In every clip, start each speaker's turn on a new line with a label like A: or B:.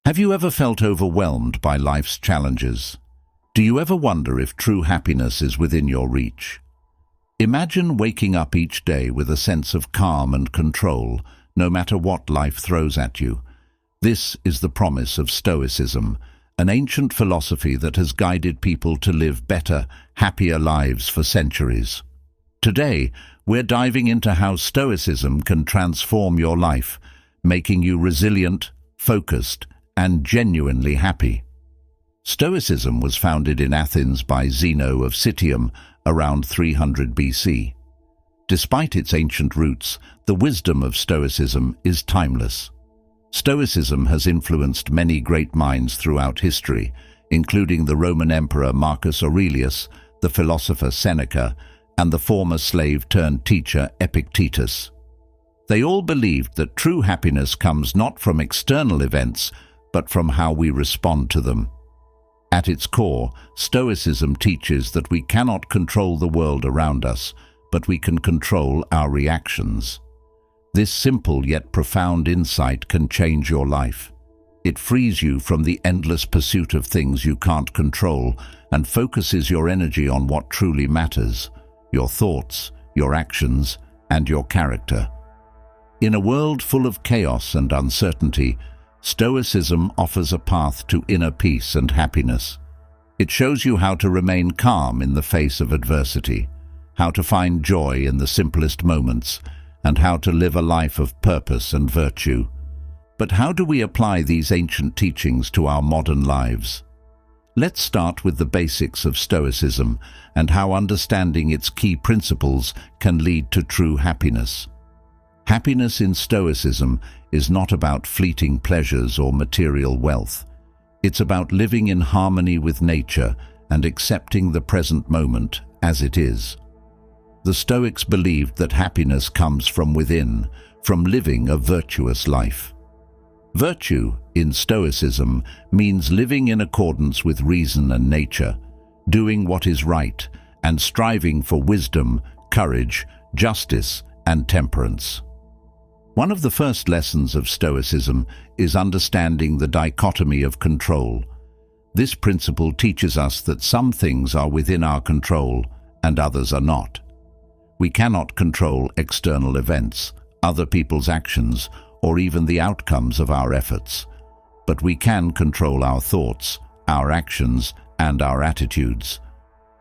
A: Have you ever felt overwhelmed by life's challenges? Do you ever wonder if true happiness is within your reach? Imagine waking up each day with a sense of calm and control, no matter what life throws at you. This is the promise of Stoicism, an ancient philosophy that has guided people to live better, happier lives for centuries. Today, we're diving into how Stoicism can transform your life, making you resilient, focused, and genuinely happy. Stoicism was founded in Athens by Zeno of Citium around 300 BC. Despite its ancient roots, the wisdom of Stoicism is timeless. Stoicism has influenced many great minds throughout history, including the Roman Emperor Marcus Aurelius, the philosopher Seneca, and the former slave-turned-teacher Epictetus. They all believed that true happiness comes not from external events, but from how we respond to them. At its core, Stoicism teaches that we cannot control the world around us, but we can control our reactions. This simple yet profound insight can change your life. It frees you from the endless pursuit of things you can't control and focuses your energy on what truly matters: your thoughts, your actions, and your character. In a world full of chaos and uncertainty, Stoicism offers a path to inner peace and happiness. It shows you how to remain calm in the face of adversity, how to find joy in the simplest moments, and how to live a life of purpose and virtue. But how do we apply these ancient teachings to our modern lives? Let's start with the basics of Stoicism and how understanding its key principles can lead to true happiness. Happiness in Stoicism is not about fleeting pleasures or material wealth. It's about living in harmony with nature and accepting the present moment as it is. The Stoics believed that happiness comes from within, from living a virtuous life. Virtue, in Stoicism, means living in accordance with reason and nature, doing what is right, and striving for wisdom, courage, justice, and temperance. One of the first lessons of Stoicism is understanding the dichotomy of control. This principle teaches us that some things are within our control and others are not. We cannot control external events, other people's actions, or even the outcomes of our efforts. But we can control our thoughts, our actions, and our attitudes.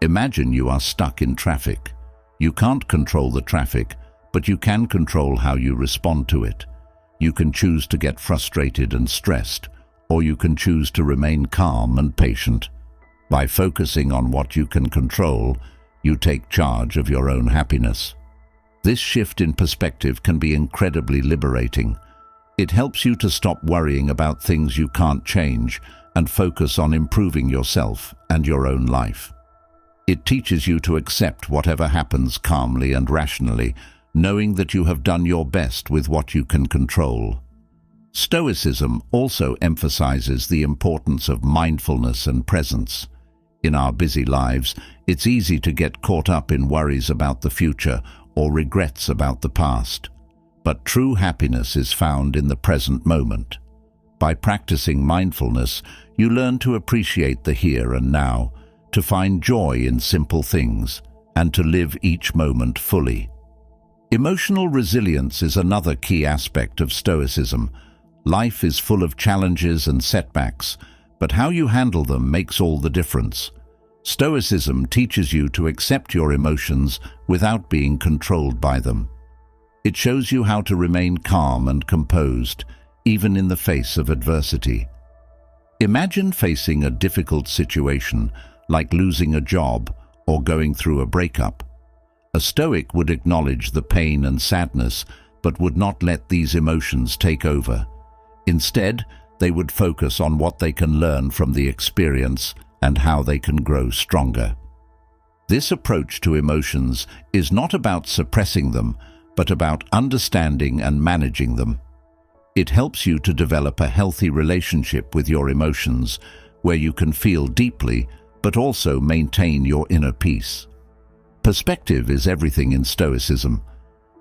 A: Imagine you are stuck in traffic. You can't control the traffic, but you can control how you respond to it. You can choose to get frustrated and stressed, or you can choose to remain calm and patient. By focusing on what you can control, you take charge of your own happiness. This shift in perspective can be incredibly liberating. It helps you to stop worrying about things you can't change and focus on improving yourself and your own life. It teaches you to accept whatever happens calmly and rationally, knowing that you have done your best with what you can control. Stoicism also emphasizes the importance of mindfulness and presence. In our busy lives, it's easy to get caught up in worries about the future or regrets about the past. But true happiness is found in the present moment. By practicing mindfulness, you learn to appreciate the here and now, to find joy in simple things, and to live each moment fully. Emotional resilience is another key aspect of Stoicism. Life is full of challenges and setbacks, but how you handle them makes all the difference. Stoicism teaches you to accept your emotions without being controlled by them. It shows you how to remain calm and composed, even in the face of adversity. Imagine facing a difficult situation, like losing a job or going through a breakup. A Stoic would acknowledge the pain and sadness, but would not let these emotions take over. Instead, they would focus on what they can learn from the experience and how they can grow stronger. This approach to emotions is not about suppressing them, but about understanding and managing them. It helps you to develop a healthy relationship with your emotions, where you can feel deeply, but also maintain your inner peace. Perspective is everything in Stoicism.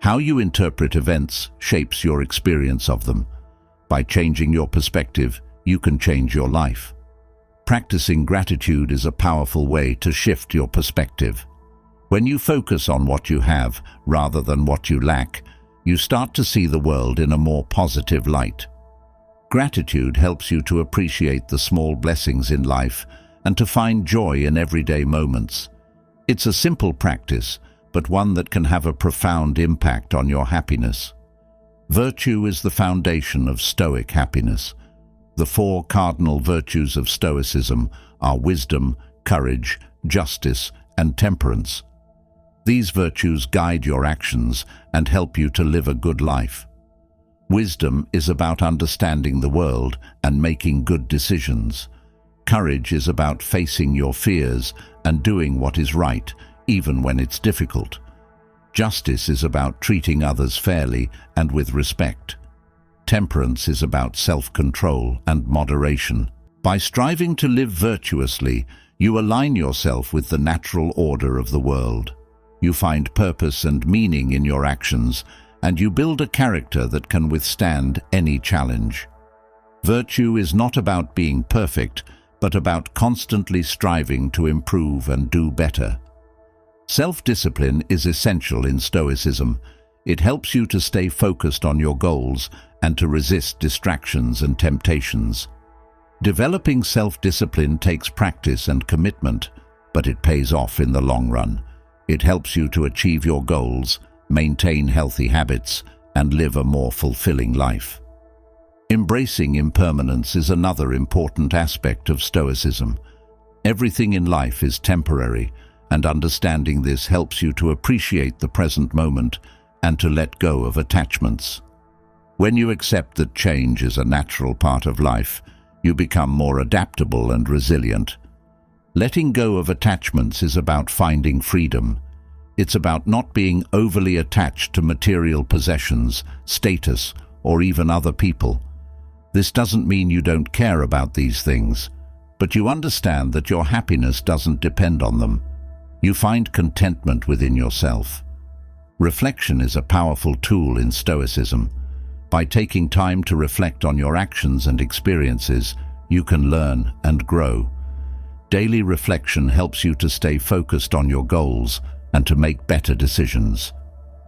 A: How you interpret events shapes your experience of them. By changing your perspective, you can change your life. Practicing gratitude is a powerful way to shift your perspective. When you focus on what you have rather than what you lack, you start to see the world in a more positive light. Gratitude helps you to appreciate the small blessings in life and to find joy in everyday moments. It's a simple practice, but one that can have a profound impact on your happiness. Virtue is the foundation of Stoic happiness. The four cardinal virtues of Stoicism are wisdom, courage, justice, and temperance. These virtues guide your actions and help you to live a good life. Wisdom is about understanding the world and making good decisions. Courage is about facing your fears and doing what is right, even when it's difficult. Justice is about treating others fairly and with respect. Temperance is about self-control and moderation. By striving to live virtuously, you align yourself with the natural order of the world. You find purpose and meaning in your actions, and you build a character that can withstand any challenge. Virtue is not about being perfect, but about constantly striving to improve and do better. Self-discipline is essential in Stoicism. It helps you to stay focused on your goals and to resist distractions and temptations. Developing self-discipline takes practice and commitment, but it pays off in the long run. It helps you to achieve your goals, maintain healthy habits, and live a more fulfilling life. Embracing impermanence is another important aspect of Stoicism. Everything in life is temporary, and understanding this helps you to appreciate the present moment and to let go of attachments. When you accept that change is a natural part of life, you become more adaptable and resilient. Letting go of attachments is about finding freedom. It's about not being overly attached to material possessions, status, or even other people. This doesn't mean you don't care about these things, but you understand that your happiness doesn't depend on them. You find contentment within yourself. Reflection is a powerful tool in Stoicism. By taking time to reflect on your actions and experiences, you can learn and grow. Daily reflection helps you to stay focused on your goals and to make better decisions.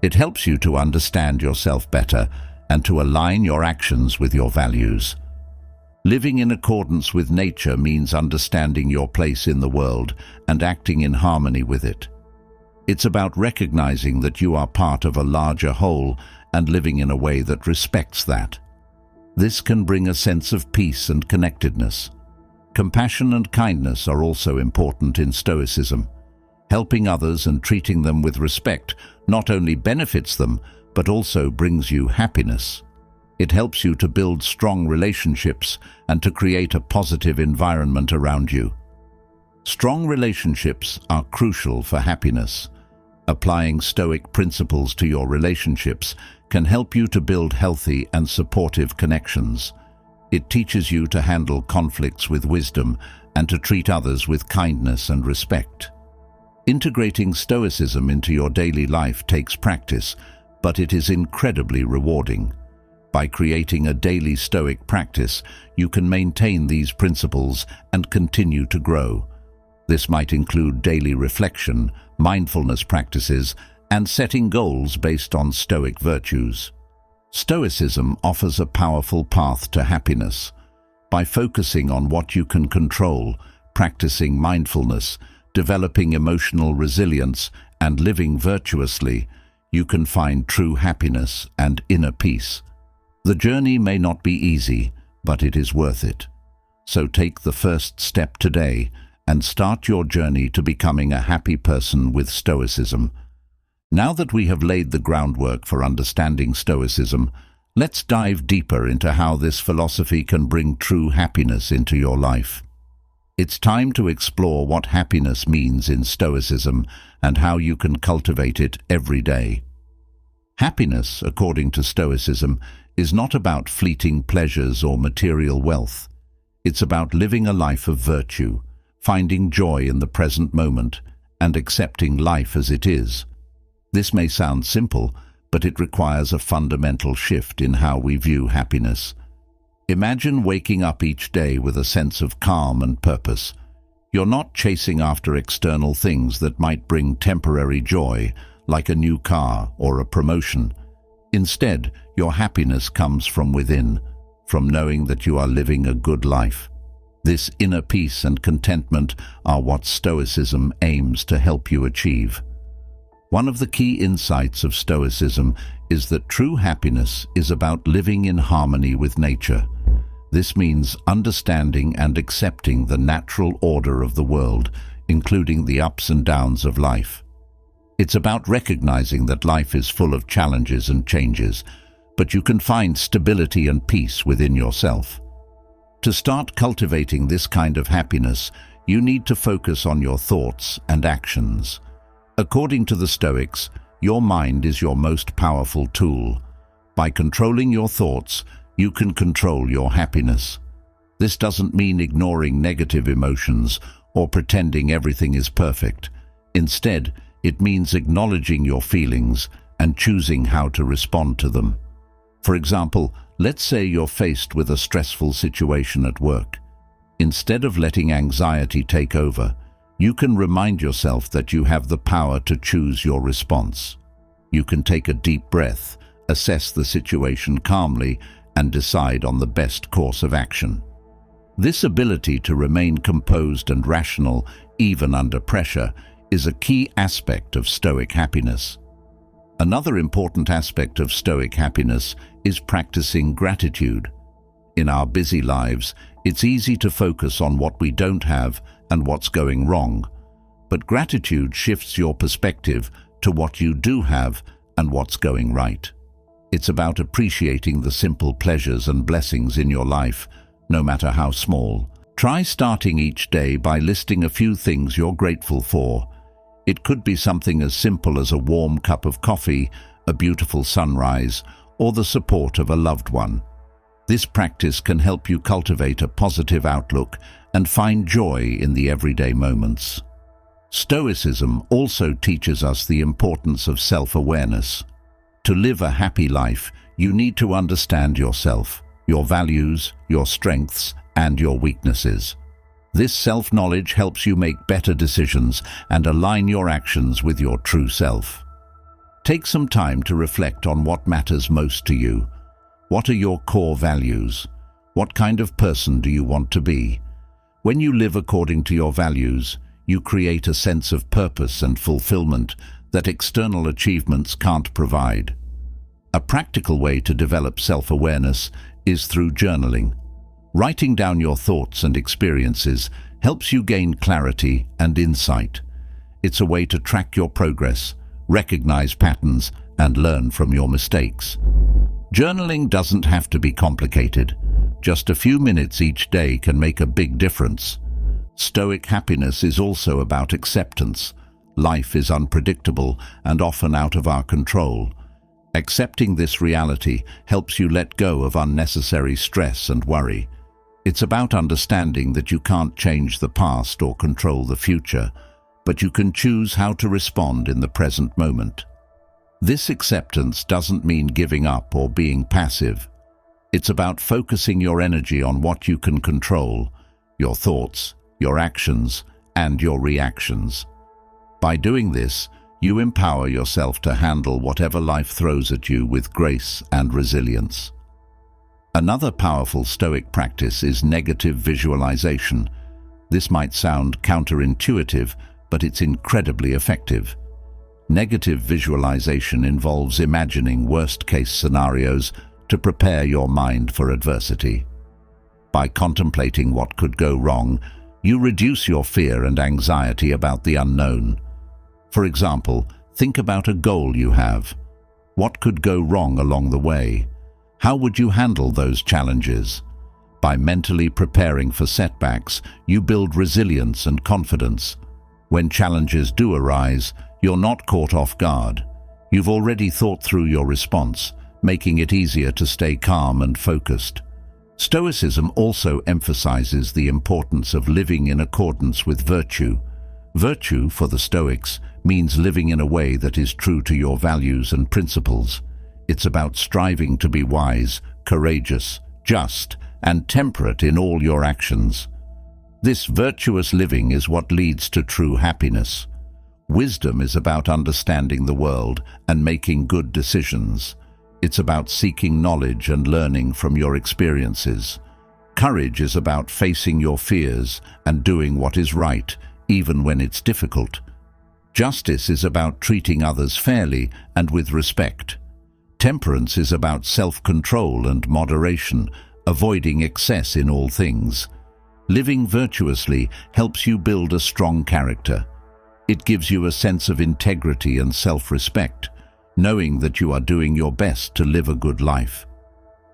A: It helps you to understand yourself better and to align your actions with your values. Living in accordance with nature means understanding your place in the world and acting in harmony with it. It's about recognizing that you are part of a larger whole and living in a way that respects that. This can bring a sense of peace and connectedness. Compassion and kindness are also important in Stoicism. Helping others and treating them with respect not only benefits them, but also brings you happiness. It helps you to build strong relationships and to create a positive environment around you. Strong relationships are crucial for happiness. Applying Stoic principles to your relationships can help you to build healthy and supportive connections. It teaches you to handle conflicts with wisdom and to treat others with kindness and respect. Integrating Stoicism into your daily life takes practice, but it is incredibly rewarding. By creating a daily Stoic practice, you can maintain these principles and continue to grow. This might include daily reflection, mindfulness practices, and setting goals based on Stoic virtues. Stoicism offers a powerful path to happiness. By focusing on what you can control, practicing mindfulness, developing emotional resilience, and living virtuously, you can find true happiness and inner peace. The journey may not be easy, but it is worth it. So take the first step today and start your journey to becoming a happy person with Stoicism. Now that we have laid the groundwork for understanding Stoicism, let's dive deeper into how this philosophy can bring true happiness into your life. It's time to explore what happiness means in Stoicism and how you can cultivate it every day. Happiness, according to Stoicism, is not about fleeting pleasures or material wealth. It's about living a life of virtue, finding joy in the present moment, and accepting life as it is. This may sound simple, but it requires a fundamental shift in how we view happiness. Imagine waking up each day with a sense of calm and purpose. You're not chasing after external things that might bring temporary joy, like a new car or a promotion. Instead, your happiness comes from within, from knowing that you are living a good life. This inner peace and contentment are what Stoicism aims to help you achieve. One of the key insights of Stoicism is that true happiness is about living in harmony with nature. This means understanding and accepting the natural order of the world, including the ups and downs of life. It's about recognizing that life is full of challenges and changes, but you can find stability and peace within yourself. To start cultivating this kind of happiness, you need to focus on your thoughts and actions. According to the Stoics, your mind is your most powerful tool. By controlling your thoughts, you can control your happiness. This doesn't mean ignoring negative emotions or pretending everything is perfect. Instead, it means acknowledging your feelings and choosing how to respond to them. For example, let's say you're faced with a stressful situation at work. Instead of letting anxiety take over, you can remind yourself that you have the power to choose your response. You can take a deep breath, assess the situation calmly, and decide on the best course of action. This ability to remain composed and rational, even under pressure, is a key aspect of Stoic happiness. Another important aspect of Stoic happiness is practicing gratitude. In our busy lives, it's easy to focus on what we don't have and what's going wrong. But gratitude shifts your perspective to what you do have and what's going right. It's about appreciating the simple pleasures and blessings in your life, no matter how small. Try starting each day by listing a few things you're grateful for. It could be something as simple as a warm cup of coffee, a beautiful sunrise, or the support of a loved one. This practice can help you cultivate a positive outlook and find joy in the everyday moments. Stoicism also teaches us the importance of self-awareness. To live a happy life, you need to understand yourself, your values, your strengths, and your weaknesses. This self-knowledge helps you make better decisions and align your actions with your true self. Take some time to reflect on what matters most to you. What are your core values? What kind of person do you want to be? When you live according to your values, you create a sense of purpose and fulfillment that external achievements can't provide. A practical way to develop self-awareness is through journaling. Writing down your thoughts and experiences helps you gain clarity and insight. It's a way to track your progress, recognize patterns, and learn from your mistakes. Journaling doesn't have to be complicated. Just a few minutes each day can make a big difference. Stoic happiness is also about acceptance. Life is unpredictable and often out of our control. Accepting this reality helps you let go of unnecessary stress and worry. It's about understanding that you can't change the past or control the future, but you can choose how to respond in the present moment. This acceptance doesn't mean giving up or being passive. It's about focusing your energy on what you can control, your thoughts, your actions, and your reactions. By doing this, you empower yourself to handle whatever life throws at you with grace and resilience. Another powerful Stoic practice is negative visualization. This might sound counterintuitive, but it's incredibly effective. Negative visualization involves imagining worst-case scenarios to prepare your mind for adversity. By contemplating what could go wrong, you reduce your fear and anxiety about the unknown. For example, think about a goal you have. What could go wrong along the way? How would you handle those challenges? By mentally preparing for setbacks, you build resilience and confidence. When challenges do arise, you're not caught off guard. You've already thought through your response, making it easier to stay calm and focused. Stoicism also emphasizes the importance of living in accordance with virtue. Virtue, for the Stoics, means living in a way that is true to your values and principles. It's about striving to be wise, courageous, just, and temperate in all your actions. This virtuous living is what leads to true happiness. Wisdom is about understanding the world and making good decisions. It's about seeking knowledge and learning from your experiences. Courage is about facing your fears and doing what is right, even when it's difficult. Justice is about treating others fairly and with respect. Temperance is about self-control and moderation, avoiding excess in all things. Living virtuously helps you build a strong character. It gives you a sense of integrity and self-respect, knowing that you are doing your best to live a good life.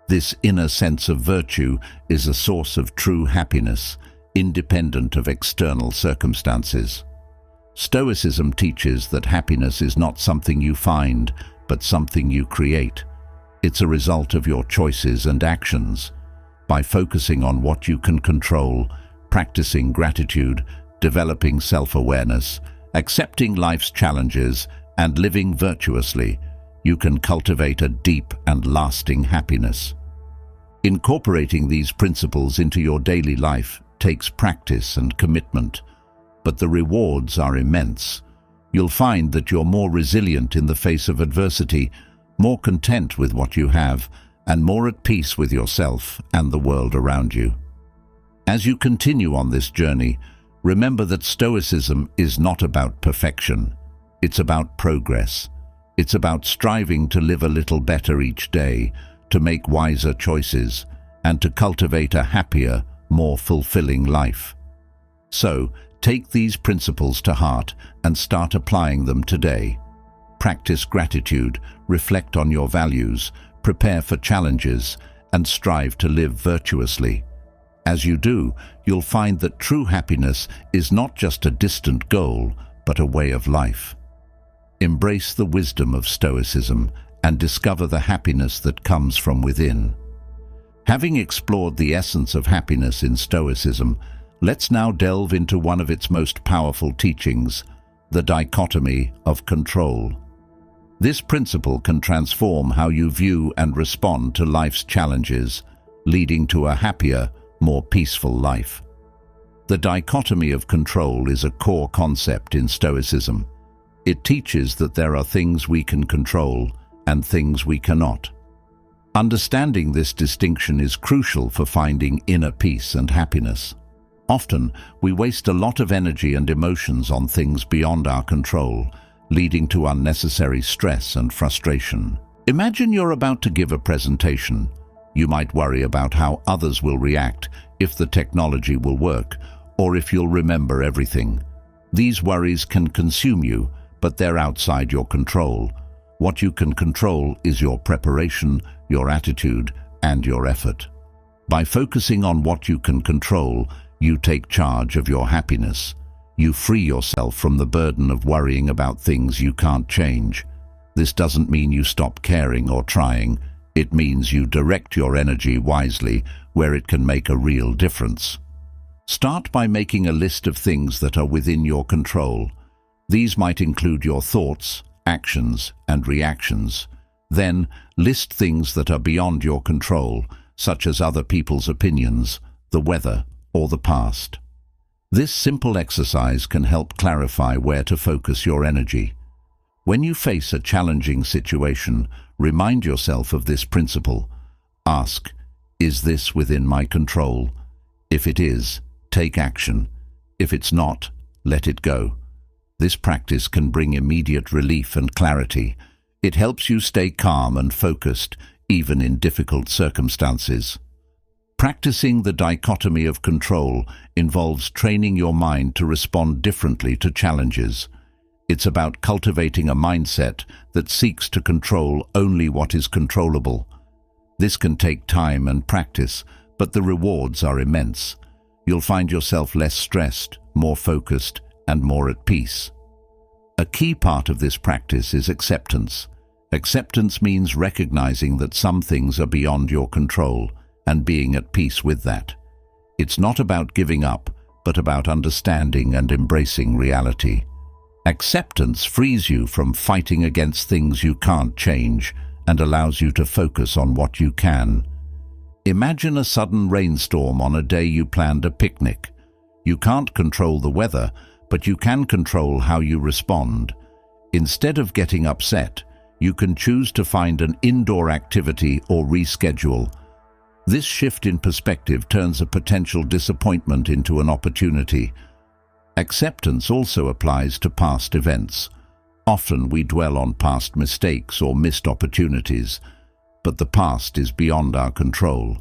A: This inner sense of virtue is a source of true happiness, independent of external circumstances. Stoicism teaches that happiness is not something you find, but something you create. It's a result of your choices and actions. By focusing on what you can control, practicing gratitude, developing self-awareness, accepting life's challenges, and living virtuously, you can cultivate a deep and lasting happiness. Incorporating these principles into your daily life takes practice and commitment, but the rewards are immense. You'll find that you're more resilient in the face of adversity, more content with what you have, and more at peace with yourself and the world around you. As you continue on this journey, remember that Stoicism is not about perfection. It's about progress. It's about striving to live a little better each day, to make wiser choices, and to cultivate a happier, more fulfilling life. So, take these principles to heart and start applying them today. Practice gratitude, reflect on your values, prepare for challenges, and strive to live virtuously. As you do, you'll find that true happiness is not just a distant goal, but a way of life. Embrace the wisdom of Stoicism and discover the happiness that comes from within. Having explored the essence of happiness in Stoicism, let's now delve into one of its most powerful teachings, the dichotomy of control. This principle can transform how you view and respond to life's challenges, leading to a happier, more peaceful life. The dichotomy of control is a core concept in Stoicism. It teaches that there are things we can control and things we cannot. Understanding this distinction is crucial for finding inner peace and happiness. Often, we waste a lot of energy and emotions on things beyond our control, leading to unnecessary stress and frustration. Imagine you're about to give a presentation. You might worry about how others will react, if the technology will work, or if you'll remember everything. These worries can consume you, but they're outside your control. What you can control is your preparation, your attitude, and your effort. By focusing on what you can control, you take charge of your happiness. You free yourself from the burden of worrying about things you can't change. This doesn't mean you stop caring or trying. It means you direct your energy wisely where it can make a real difference. Start by making a list of things that are within your control. These might include your thoughts, actions, and reactions. Then, list things that are beyond your control, such as other people's opinions, the weather, or the past. This simple exercise can help clarify where to focus your energy. When you face a challenging situation, remind yourself of this principle. Ask, is this within my control? If it is, take action. If it's not, let it go. This practice can bring immediate relief and clarity. It helps you stay calm and focused, even in difficult circumstances. Practicing the dichotomy of control involves training your mind to respond differently to challenges. It's about cultivating a mindset that seeks to control only what is controllable. This can take time and practice, but the rewards are immense. You'll find yourself less stressed, more focused, and more at peace. A key part of this practice is acceptance. Acceptance means recognizing that some things are beyond your control and being at peace with that. It's not about giving up, but about understanding and embracing reality. Acceptance frees you from fighting against things you can't change and allows you to focus on what you can. Imagine a sudden rainstorm on a day you planned a picnic. You can't control the weather, but you can control how you respond. Instead of getting upset, you can choose to find an indoor activity or reschedule. This shift in perspective turns a potential disappointment into an opportunity. Acceptance also applies to past events. Often we dwell on past mistakes or missed opportunities, but the past is beyond our control.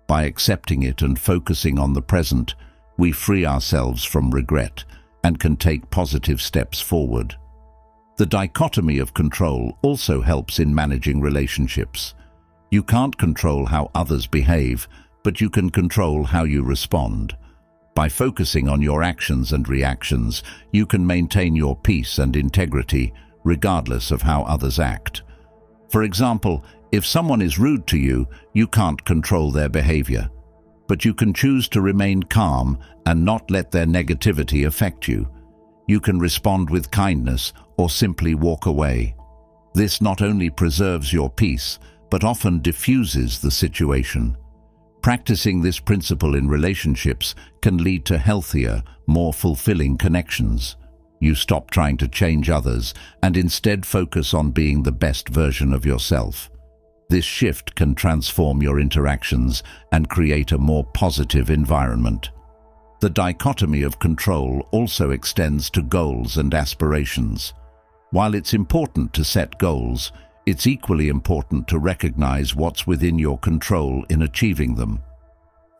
A: By accepting it and focusing on the present, we free ourselves from regret and can take positive steps forward. The dichotomy of control also helps in managing relationships. You can't control how others behave, but you can control how you respond. By focusing on your actions and reactions, you can maintain your peace and integrity, regardless of how others act. For example, if someone is rude to you, you can't control their behavior, but you can choose to remain calm and not let their negativity affect you. You can respond with kindness or simply walk away. This not only preserves your peace, but often diffuses the situation. Practicing this principle in relationships can lead to healthier, more fulfilling connections. You stop trying to change others and instead focus on being the best version of yourself. This shift can transform your interactions and create a more positive environment. The dichotomy of control also extends to goals and aspirations. While it's important to set goals, it's equally important to recognize what's within your control in achieving them.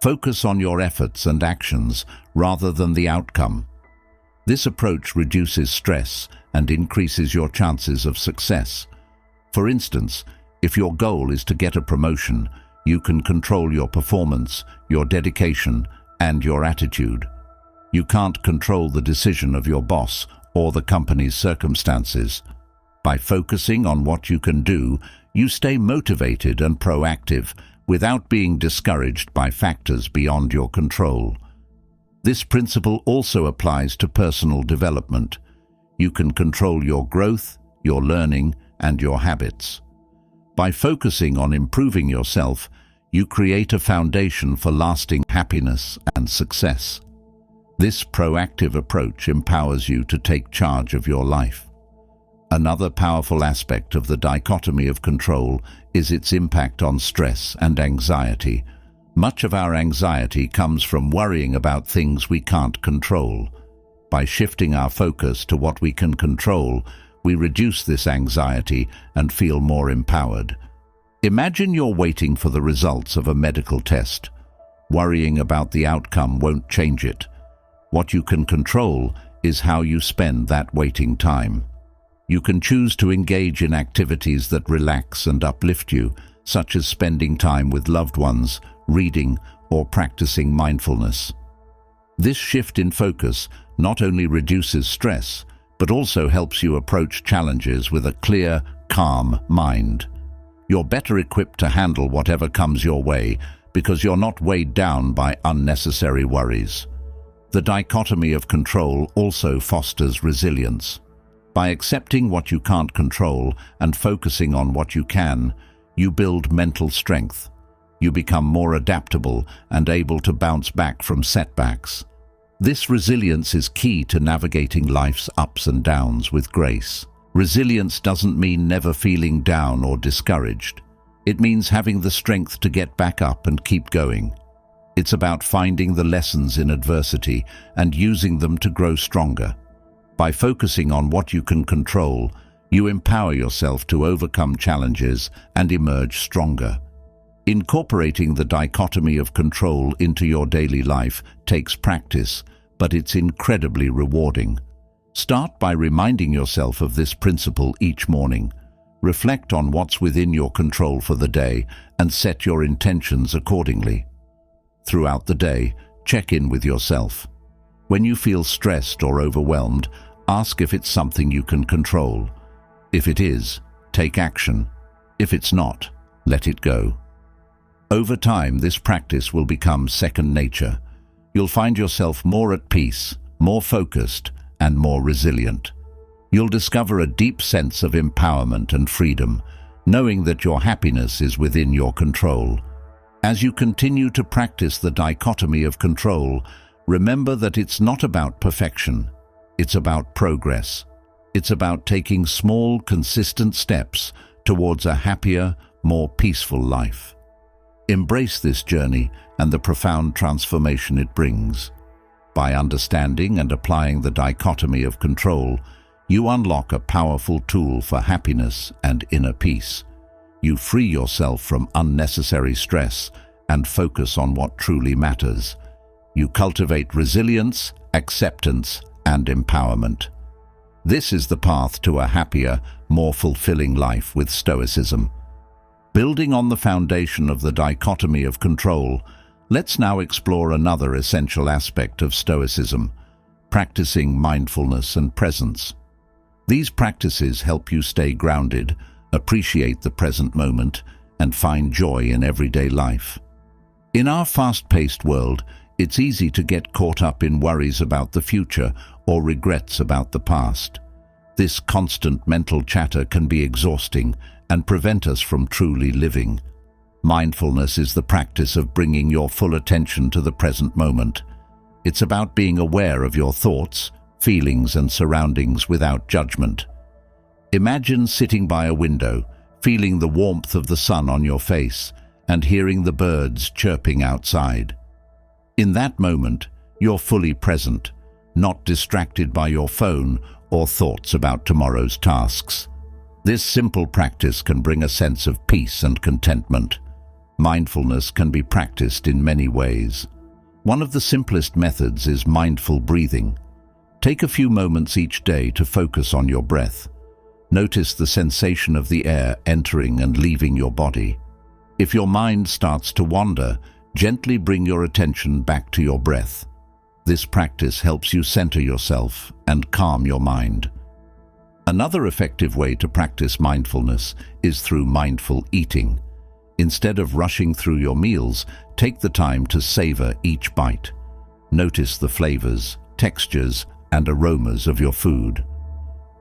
A: Focus on your efforts and actions rather than the outcome. This approach reduces stress and increases your chances of success. For instance, if your goal is to get a promotion, you can control your performance, your dedication, and your attitude. You can't control the decision of your boss or the company's circumstances. By focusing on what you can do, you stay motivated and proactive without being discouraged by factors beyond your control. This principle also applies to personal development. You can control your growth, your learning, and your habits. By focusing on improving yourself, you create a foundation for lasting happiness and success. This proactive approach empowers you to take charge of your life. Another powerful aspect of the dichotomy of control is its impact on stress and anxiety. Much of our anxiety comes from worrying about things we can't control. By shifting our focus to what we can control, we reduce this anxiety and feel more empowered. Imagine you're waiting for the results of a medical test. Worrying about the outcome won't change it. What you can control is how you spend that waiting time. You can choose to engage in activities that relax and uplift you, such as spending time with loved ones, reading, or practicing mindfulness. This shift in focus not only reduces stress, but also helps you approach challenges with a clear, calm mind. You're better equipped to handle whatever comes your way because you're not weighed down by unnecessary worries. The dichotomy of control also fosters resilience. By accepting what you can't control and focusing on what you can, you build mental strength. You become more adaptable and able to bounce back from setbacks. This resilience is key to navigating life's ups and downs with grace. Resilience doesn't mean never feeling down or discouraged. It means having the strength to get back up and keep going. It's about finding the lessons in adversity and using them to grow stronger. By focusing on what you can control, you empower yourself to overcome challenges and emerge stronger. Incorporating the dichotomy of control into your daily life takes practice, but it's incredibly rewarding. Start by reminding yourself of this principle each morning. Reflect on what's within your control for the day and set your intentions accordingly. Throughout the day, check in with yourself. When you feel stressed or overwhelmed, ask if it's something you can control. If it is, take action. If it's not, let it go. Over time, this practice will become second nature. You'll find yourself more at peace, more focused, and more resilient. You'll discover a deep sense of empowerment and freedom, knowing that your happiness is within your control. As you continue to practice the dichotomy of control, remember that it's not about perfection. It's about progress. It's about taking small, consistent steps towards a happier, more peaceful life. Embrace this journey and the profound transformation it brings. By understanding and applying the dichotomy of control, you unlock a powerful tool for happiness and inner peace. You free yourself from unnecessary stress and focus on what truly matters. You cultivate resilience, acceptance, and empowerment. This is the path to a happier, more fulfilling life with Stoicism. Building on the foundation of the dichotomy of control, let's now explore another essential aspect of Stoicism: practicing mindfulness and presence. These practices help you stay grounded, appreciate the present moment, and find joy in everyday life. In our fast-paced world, it's easy to get caught up in worries about the future or regrets about the past. This constant mental chatter can be exhausting and prevent us from truly living. Mindfulness is the practice of bringing your full attention to the present moment. It's about being aware of your thoughts, feelings, and surroundings without judgment. Imagine sitting by a window, feeling the warmth of the sun on your face, and hearing the birds chirping outside. In that moment, you're fully present, not distracted by your phone or thoughts about tomorrow's tasks. This simple practice can bring a sense of peace and contentment. Mindfulness can be practiced in many ways. One of the simplest methods is mindful breathing. Take a few moments each day to focus on your breath. Notice the sensation of the air entering and leaving your body. If your mind starts to wander, gently bring your attention back to your breath. This practice helps you center yourself and calm your mind. Another effective way to practice mindfulness is through mindful eating. Instead of rushing through your meals, take the time to savor each bite. Notice the flavors, textures, and aromas of your food.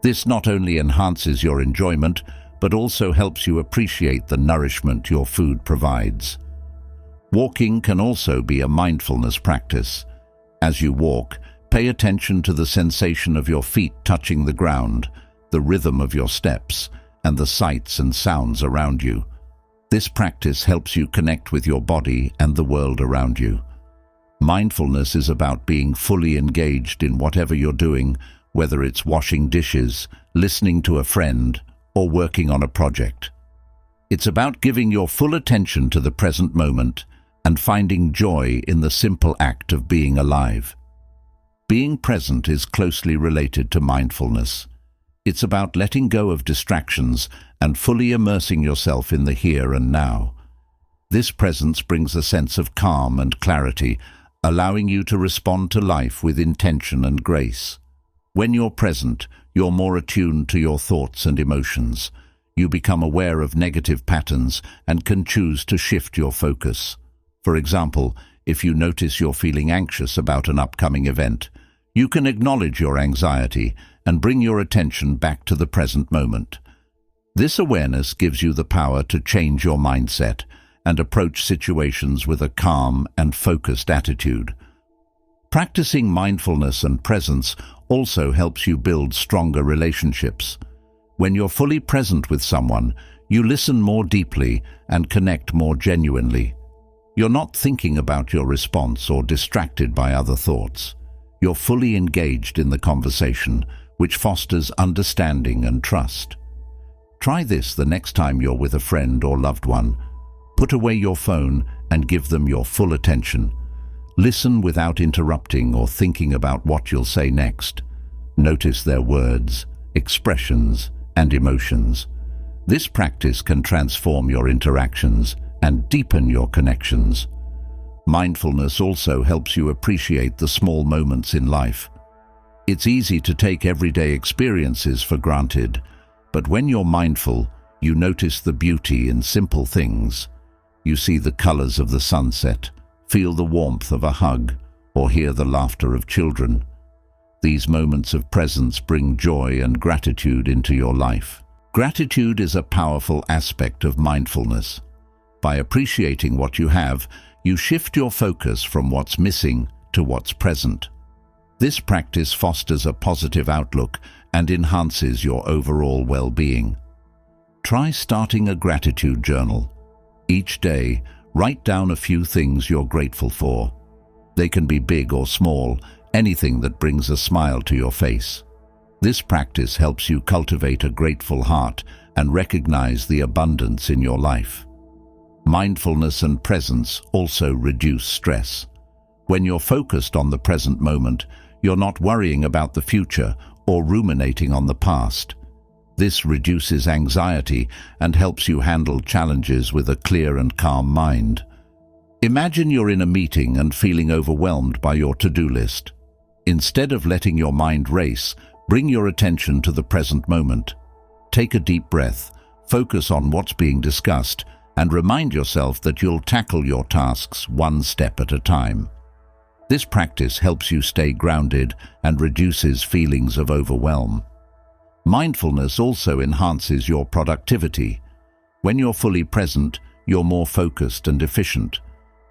A: This not only enhances your enjoyment, but also helps you appreciate the nourishment your food provides. Walking can also be a mindfulness practice. As you walk, pay attention to the sensation of your feet touching the ground, the rhythm of your steps, and the sights and sounds around you. This practice helps you connect with your body and the world around you. Mindfulness is about being fully engaged in whatever you're doing, whether it's washing dishes, listening to a friend, or working on a project. It's about giving your full attention to the present moment and finding joy in the simple act of being alive. Being present is closely related to mindfulness. It's about letting go of distractions and fully immersing yourself in the here and now. This presence brings a sense of calm and clarity, allowing you to respond to life with intention and grace. When you're present, you're more attuned to your thoughts and emotions. You become aware of negative patterns and can choose to shift your focus. For example, if you notice you're feeling anxious about an upcoming event, you can acknowledge your anxiety and bring your attention back to the present moment. This awareness gives you the power to change your mindset and approach situations with a calm and focused attitude. Practicing mindfulness and presence also helps you build stronger relationships. When you're fully present with someone, you listen more deeply and connect more genuinely. You're not thinking about your response or distracted by other thoughts. You're fully engaged in the conversation, which fosters understanding and trust. Try this the next time you're with a friend or loved one. Put away your phone and give them your full attention. Listen without interrupting or thinking about what you'll say next. Notice their words, expressions, and emotions. This practice can transform your interactions and deepen your connections. Mindfulness also helps you appreciate the small moments in life. It's easy to take everyday experiences for granted, but when you're mindful, you notice the beauty in simple things. You see the colors of the sunset, feel the warmth of a hug, or hear the laughter of children. These moments of presence bring joy and gratitude into your life. Gratitude is a powerful aspect of mindfulness. By appreciating what you have, you shift your focus from what's missing to what's present. This practice fosters a positive outlook and enhances your overall well-being. Try starting a gratitude journal. Each day, write down a few things you're grateful for. They can be big or small, anything that brings a smile to your face. This practice helps you cultivate a grateful heart and recognize the abundance in your life. Mindfulness and presence also reduce stress. When you're focused on the present moment, you're not worrying about the future or ruminating on the past. This reduces anxiety and helps you handle challenges with a clear and calm mind. Imagine you're in a meeting and feeling overwhelmed by your to-do list. Instead of letting your mind race, bring your attention to the present moment. Take a deep breath, focus on what's being discussed, and remind yourself that you'll tackle your tasks one step at a time. This practice helps you stay grounded and reduces feelings of overwhelm. Mindfulness also enhances your productivity. When you're fully present, you're more focused and efficient.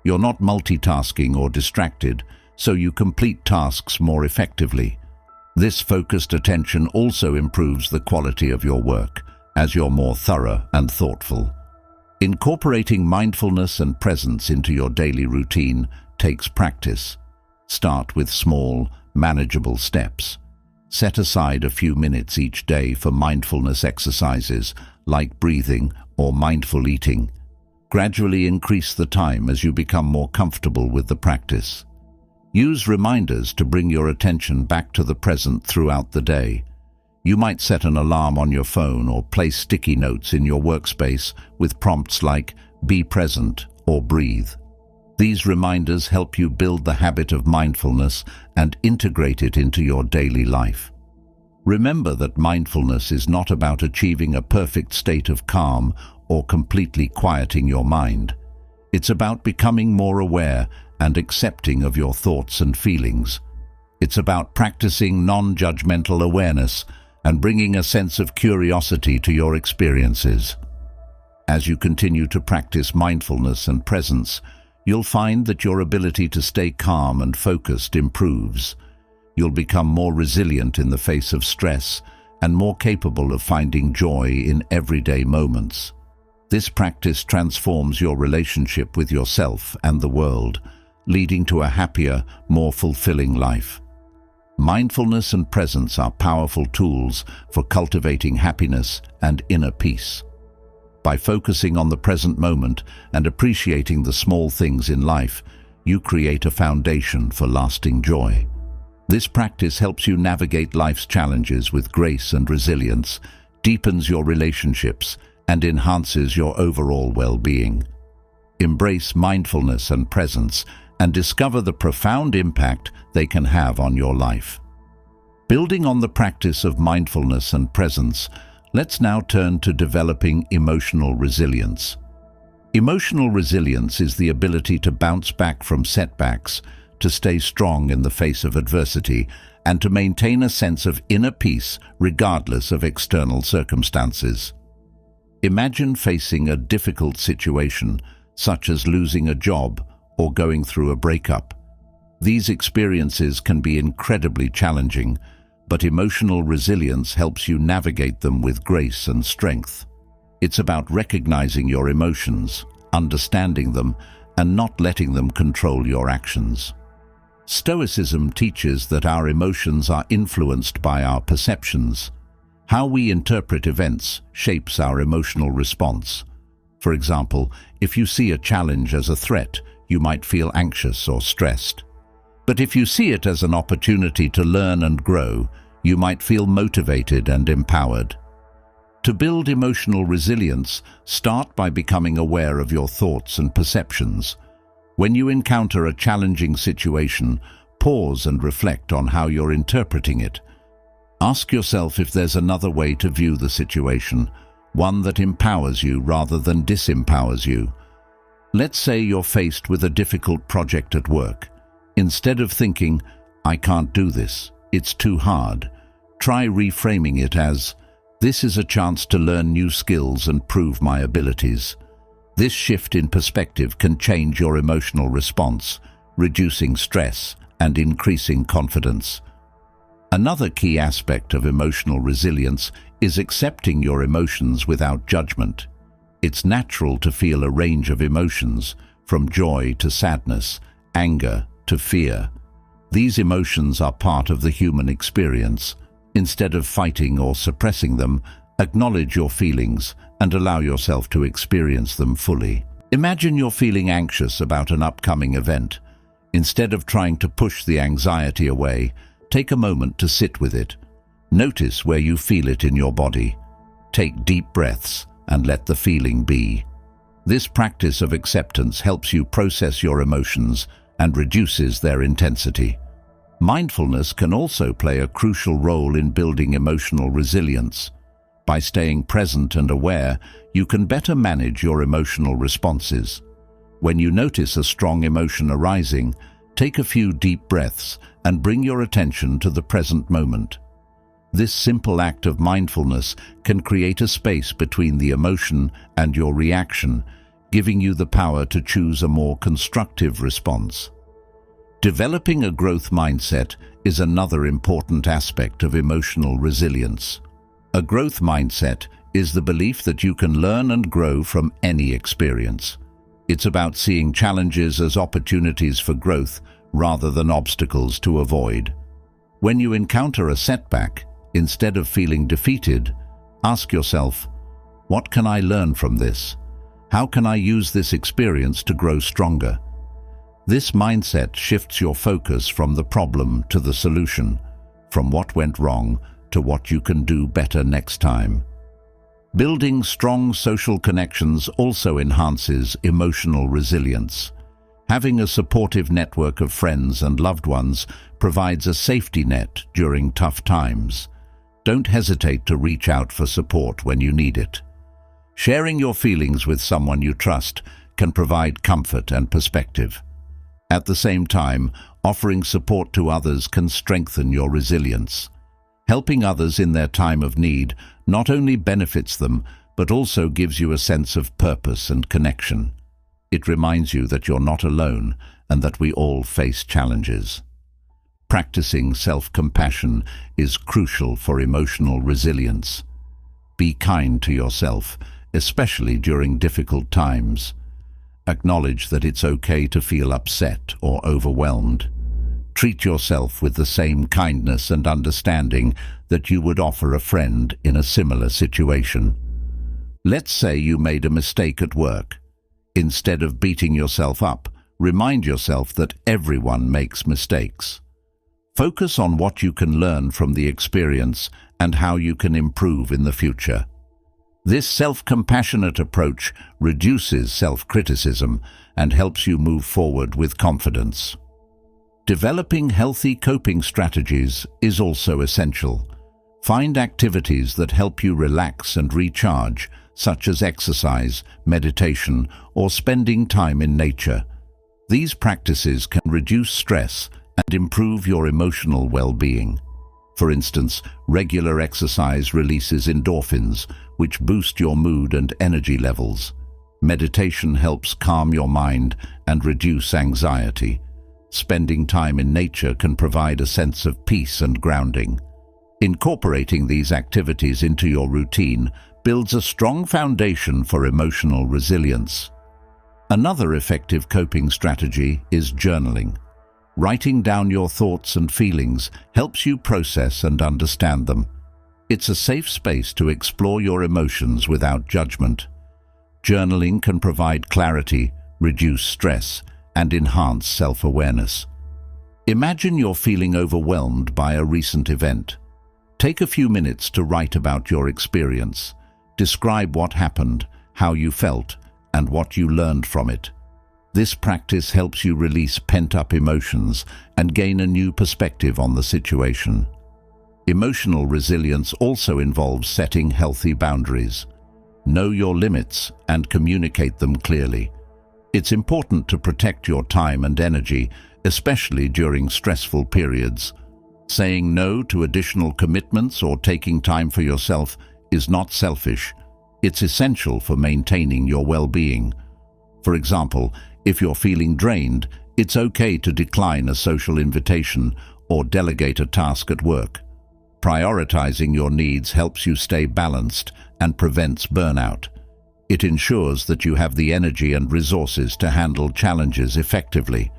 A: You're not multitasking or distracted, so you complete tasks more effectively. This focused attention also improves the quality of your work, as you're more thorough and thoughtful. Incorporating mindfulness and presence into your daily routine takes practice. Start with small, manageable steps. Set aside a few minutes each day for mindfulness exercises like breathing or mindful eating. Gradually increase the time as you become more comfortable with the practice. Use reminders to bring your attention back to the present throughout the day. You might set an alarm on your phone or place sticky notes in your workspace with prompts like "Be present" or "Breathe." These reminders help you build the habit of mindfulness and integrate it into your daily life. Remember that mindfulness is not about achieving a perfect state of calm or completely quieting your mind. It's about becoming more aware and accepting of your thoughts and feelings. It's about practicing non-judgmental awareness and bringing a sense of curiosity to your experiences. As you continue to practice mindfulness and presence, you'll find that your ability to stay calm and focused improves. You'll become more resilient in the face of stress and more capable of finding joy in everyday moments. This practice transforms your relationship with yourself and the world, leading to a happier, more fulfilling life. Mindfulness and presence are powerful tools for cultivating happiness and inner peace. By focusing on the present moment and appreciating the small things in life, you create a foundation for lasting joy. This practice helps you navigate life's challenges with grace and resilience, deepens your relationships, and enhances your overall well-being. Embrace mindfulness and presence and discover the profound impact they can have on your life. Building on the practice of mindfulness and presence, let's now turn to developing emotional resilience. Emotional resilience is the ability to bounce back from setbacks, to stay strong in the face of adversity, and to maintain a sense of inner peace regardless of external circumstances. Imagine facing a difficult situation, such as losing a job or going through a breakup. These experiences can be incredibly challenging, but emotional resilience helps you navigate them with grace and strength. It's about recognizing your emotions, understanding them, and not letting them control your actions. Stoicism teaches that our emotions are influenced by our perceptions. How we interpret events shapes our emotional response. For example, if you see a challenge as a threat, you might feel anxious or stressed. But if you see it as an opportunity to learn and grow, you might feel motivated and empowered. To build emotional resilience, start by becoming aware of your thoughts and perceptions. When you encounter a challenging situation, pause and reflect on how you're interpreting it. Ask yourself if there's another way to view the situation, one that empowers you rather than disempowers you. Let's say you're faced with a difficult project at work. Instead of thinking, "I can't do this, it's too hard," try reframing it as, "This is a chance to learn new skills and prove my abilities." This shift in perspective can change your emotional response, reducing stress and increasing confidence. Another key aspect of emotional resilience is accepting your emotions without judgment. It's natural to feel a range of emotions, from joy to sadness, anger to fear. These emotions are part of the human experience. Instead of fighting or suppressing them, acknowledge your feelings and allow yourself to experience them fully. Imagine you're feeling anxious about an upcoming event. Instead of trying to push the anxiety away, take a moment to sit with it. Notice where you feel it in your body. Take deep breaths and let the feeling be. This practice of acceptance helps you process your emotions and reduces their intensity. Mindfulness can also play a crucial role in building emotional resilience. By staying present and aware, you can better manage your emotional responses. When you notice a strong emotion arising, take a few deep breaths and bring your attention to the present moment. This simple act of mindfulness can create a space between the emotion and your reaction, giving you the power to choose a more constructive response. Developing a growth mindset is another important aspect of emotional resilience. A growth mindset is the belief that you can learn and grow from any experience. It's about seeing challenges as opportunities for growth rather than obstacles to avoid. When you encounter a setback, instead of feeling defeated, ask yourself, what can I learn from this? How can I use this experience to grow stronger? This mindset shifts your focus from the problem to the solution, from what went wrong to what you can do better next time. Building strong social connections also enhances emotional resilience. Having a supportive network of friends and loved ones provides a safety net during tough times. Don't hesitate to reach out for support when you need it. Sharing your feelings with someone you trust can provide comfort and perspective. At the same time, offering support to others can strengthen your resilience. Helping others in their time of need not only benefits them, but also gives you a sense of purpose and connection. It reminds you that you're not alone and that we all face challenges. Practicing self-compassion is crucial for emotional resilience. Be kind to yourself, especially during difficult times. Acknowledge that it's okay to feel upset or overwhelmed. Treat yourself with the same kindness and understanding that you would offer a friend in a similar situation. Let's say you made a mistake at work. Instead of beating yourself up, remind yourself that everyone makes mistakes. Focus on what you can learn from the experience and how you can improve in the future. This self-compassionate approach reduces self-criticism and helps you move forward with confidence. Developing healthy coping strategies is also essential. Find activities that help you relax and recharge, such as exercise, meditation, or spending time in nature. These practices can reduce stress and improve your emotional well-being. For instance, regular exercise releases endorphins, which boost your mood and energy levels. Meditation helps calm your mind and reduce anxiety. Spending time in nature can provide a sense of peace and grounding. Incorporating these activities into your routine builds a strong foundation for emotional resilience. Another effective coping strategy is journaling. Writing down your thoughts and feelings helps you process and understand them. It's a safe space to explore your emotions without judgment. Journaling can provide clarity, reduce stress, and enhance self-awareness. Imagine you're feeling overwhelmed by a recent event. Take a few minutes to write about your experience. Describe what happened, how you felt, and what you learned from it. This practice helps you release pent-up emotions and gain a new perspective on the situation. Emotional resilience also involves setting healthy boundaries. Know your limits and communicate them clearly. It's important to protect your time and energy, especially during stressful periods. Saying no to additional commitments or taking time for yourself is not selfish. It's essential for maintaining your well-being. For example, if you're feeling drained, it's okay to decline a social invitation or delegate a task at work. Prioritizing your needs helps you stay balanced and prevents burnout. It ensures that you have the energy and resources to handle challenges effectively.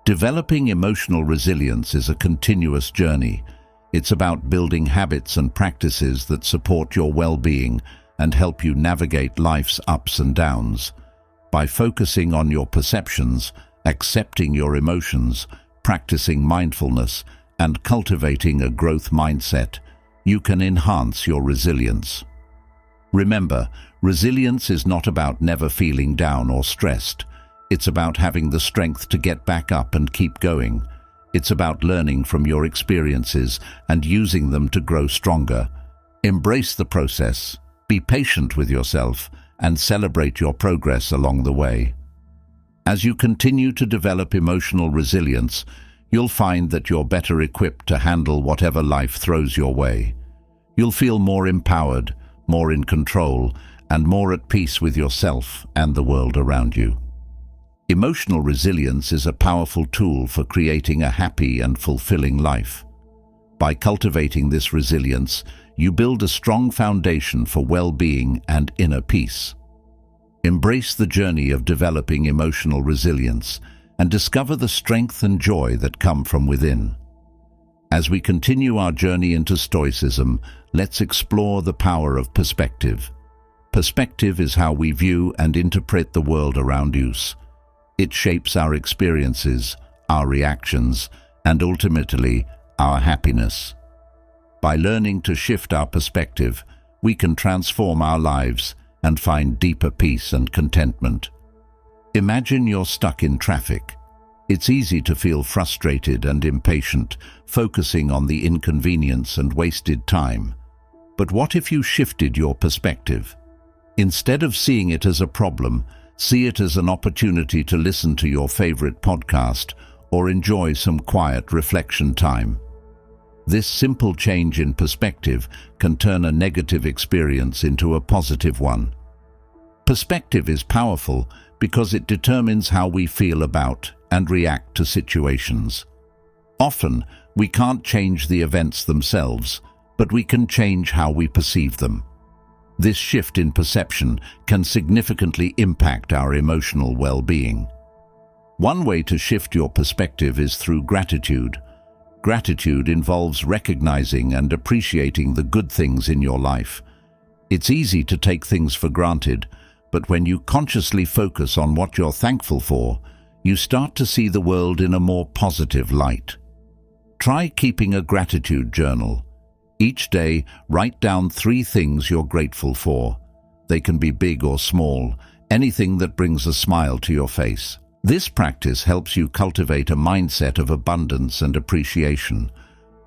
A: Developing emotional resilience is a continuous journey. It's about building habits and practices that support your well-being and help you navigate life's ups and downs. By focusing on your perceptions, accepting your emotions, practicing mindfulness, and cultivating a growth mindset, you can enhance your resilience. Remember, resilience is not about never feeling down or stressed. It's about having the strength to get back up and keep going. It's about learning from your experiences and using them to grow stronger. Embrace the process, be patient with yourself, and celebrate your progress along the way. As you continue to develop emotional resilience, you'll find that you're better equipped to handle whatever life throws your way. You'll feel more empowered, more in control, and more at peace with yourself and the world around you. Emotional resilience is a powerful tool for creating a happy and fulfilling life. By cultivating this resilience, you build a strong foundation for well-being and inner peace. Embrace the journey of developing emotional resilience and discover the strength and joy that come from within. As we continue our journey into Stoicism, let's explore the power of perspective. Perspective is how we view and interpret the world around us. It shapes our experiences, our reactions, and ultimately, our happiness. By learning to shift our perspective, we can transform our lives and find deeper peace and contentment. Imagine you're stuck in traffic. It's easy to feel frustrated and impatient, focusing on the inconvenience and wasted time. But what if you shifted your perspective? Instead of seeing it as a problem, see it as an opportunity to listen to your favorite podcast or enjoy some quiet reflection time. This simple change in perspective can turn a negative experience into a positive one. Perspective is powerful because it determines how we feel about and react to situations. Often, we can't change the events themselves, but we can change how we perceive them. This shift in perception can significantly impact our emotional well-being. One way to shift your perspective is through gratitude. Gratitude involves recognizing and appreciating the good things in your life. It's easy to take things for granted, but when you consciously focus on what you're thankful for, you start to see the world in a more positive light. Try keeping a gratitude journal. Each day, write down 3 things you're grateful for. They can be big or small, anything that brings a smile to your face. This practice helps you cultivate a mindset of abundance and appreciation.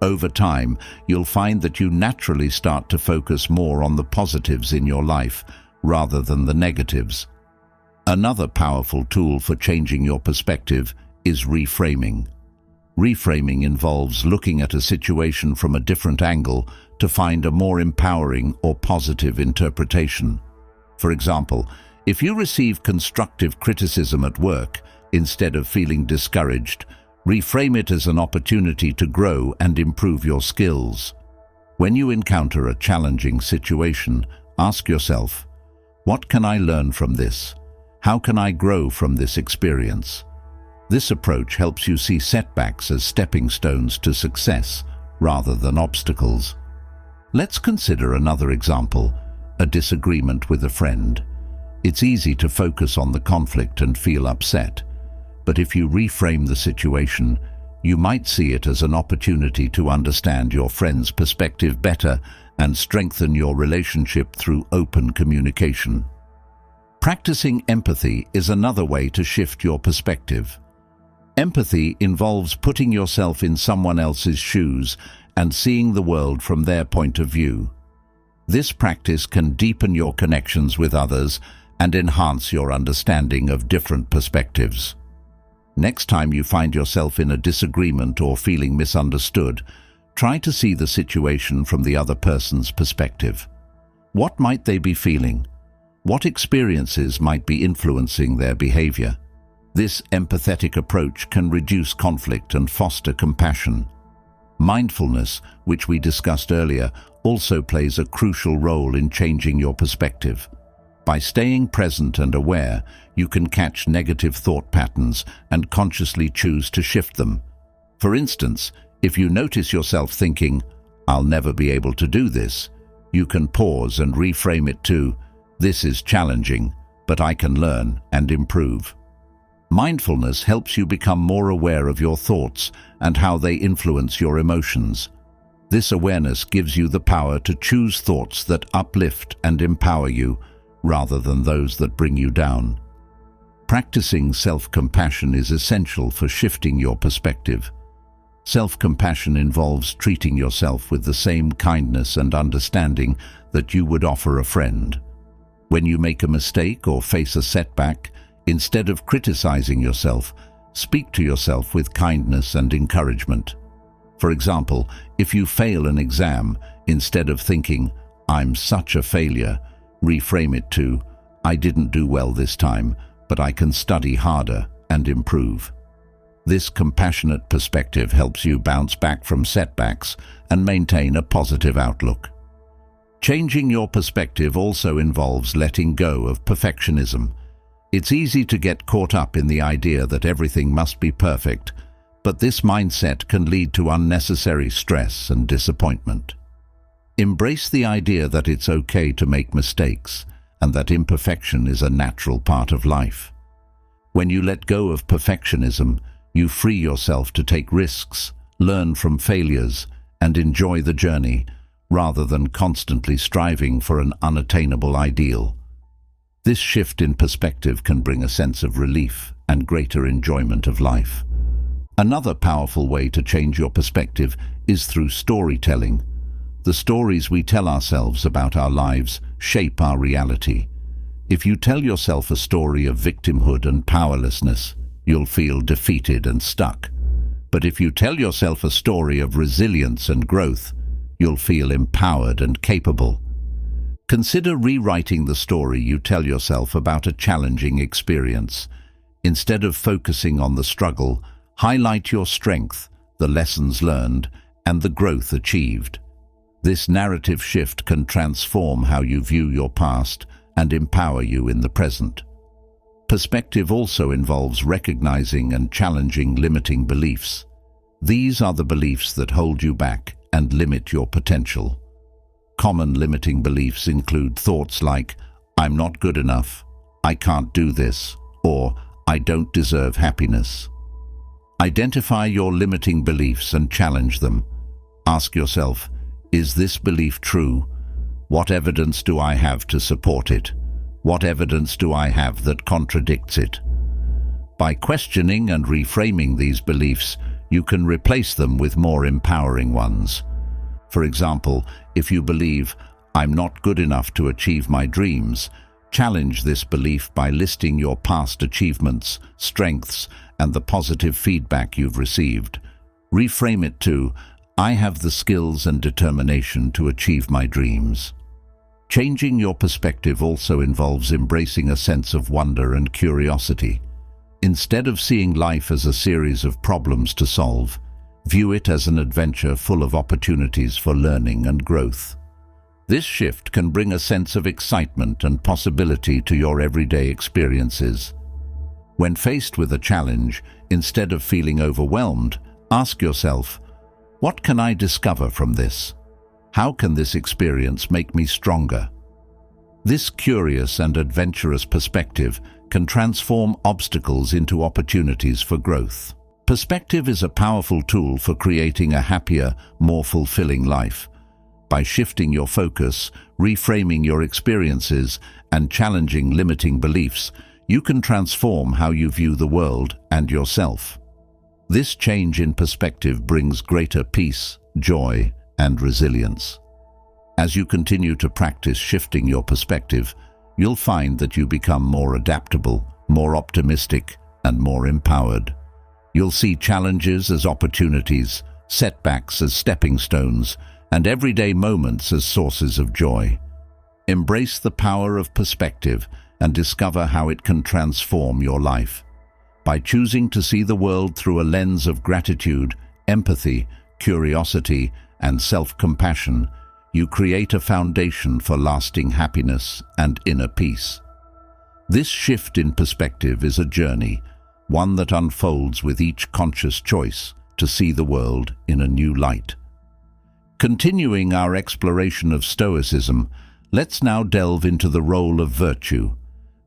A: Over time, you'll find that you naturally start to focus more on the positives in your life rather than the negatives. Another powerful tool for changing your perspective is reframing. Reframing involves looking at a situation from a different angle to find a more empowering or positive interpretation. For example, if you receive constructive criticism at work, instead of feeling discouraged, reframe it as an opportunity to grow and improve your skills. When you encounter a challenging situation, ask yourself, what can I learn from this? How can I grow from this experience? This approach helps you see setbacks as stepping stones to success rather than obstacles. Let's consider another example, a disagreement with a friend. It's easy to focus on the conflict and feel upset, but if you reframe the situation, you might see it as an opportunity to understand your friend's perspective better and strengthen your relationship through open communication. Practicing empathy is another way to shift your perspective. Empathy involves putting yourself in someone else's shoes and seeing the world from their point of view. This practice can deepen your connections with others and enhance your understanding of different perspectives. Next time you find yourself in a disagreement or feeling misunderstood, try to see the situation from the other person's perspective. What might they be feeling? what experiences might be influencing their behavior. This empathetic approach can reduce conflict and foster compassion. Mindfulness, which we discussed earlier, also plays a crucial role in changing your perspective. By staying present and aware, you can catch negative thought patterns and consciously choose to shift them. For instance, if you notice yourself thinking, "I'll never be able to do this," you can pause and reframe it to, "This is challenging, but I can learn and improve." Mindfulness helps you become more aware of your thoughts and how they influence your emotions. This awareness gives you the power to choose thoughts that uplift and empower you, rather than those that bring you down. Practicing self-compassion is essential for shifting your perspective. Self-compassion involves treating yourself with the same kindness and understanding that you would offer a friend. When you make a mistake or face a setback, instead of criticizing yourself, speak to yourself with kindness and encouragement. For example, if you fail an exam, instead of thinking, "I'm such a failure," reframe it to, "I didn't do well this time, but I can study harder and improve." This compassionate perspective helps you bounce back from setbacks and maintain a positive outlook. Changing your perspective also involves letting go of perfectionism. It's easy to get caught up in the idea that everything must be perfect, but this mindset can lead to unnecessary stress and disappointment. Embrace the idea that it's okay to make mistakes and that imperfection is a natural part of life. When you let go of perfectionism, you free yourself to take risks, learn from failures, and enjoy the journey, rather than constantly striving for an unattainable ideal. This shift in perspective can bring a sense of relief and greater enjoyment of life. Another powerful way to change your perspective is through storytelling. The stories we tell ourselves about our lives shape our reality. If you tell yourself a story of victimhood and powerlessness, you'll feel defeated and stuck. But if you tell yourself a story of resilience and growth, you'll feel empowered and capable. Consider rewriting the story you tell yourself about a challenging experience. Instead of focusing on the struggle, highlight your strength, the lessons learned, and the growth achieved. This narrative shift can transform how you view your past and empower you in the present. Perspective also involves recognizing and challenging limiting beliefs. These are the beliefs that hold you back and limit your potential. Common limiting beliefs include thoughts like, "I'm not good enough," "I can't do this," or "I don't deserve happiness." Identify your limiting beliefs and challenge them. Ask yourself, is this belief true? What evidence do I have to support it? What evidence do I have that contradicts it? By questioning and reframing these beliefs, you can replace them with more empowering ones. For example, if you believe, "I'm not good enough to achieve my dreams," challenge this belief by listing your past achievements, strengths, and the positive feedback you've received. Reframe it to, "I have the skills and determination to achieve my dreams." Changing your perspective also involves embracing a sense of wonder and curiosity. Instead of seeing life as a series of problems to solve, view it as an adventure full of opportunities for learning and growth. This shift can bring a sense of excitement and possibility to your everyday experiences. When faced with a challenge, instead of feeling overwhelmed, ask yourself, "What can I discover from this? How can this experience make me stronger?" This curious and adventurous perspective can transform obstacles into opportunities for growth. Perspective is a powerful tool for creating a happier, more fulfilling life. By shifting your focus, reframing your experiences, and challenging limiting beliefs, you can transform how you view the world and yourself. This change in perspective brings greater peace, joy, and resilience. As you continue to practice shifting your perspective, you'll find that you become more adaptable, more optimistic, and more empowered. You'll see challenges as opportunities, setbacks as stepping stones, and everyday moments as sources of joy. Embrace the power of perspective and discover how it can transform your life. By choosing to see the world through a lens of gratitude, empathy, curiosity, and self-compassion, you create a foundation for lasting happiness and inner peace. This shift in perspective is a journey, one that unfolds with each conscious choice to see the world in a new light. Continuing our exploration of Stoicism, let's now delve into the role of virtue.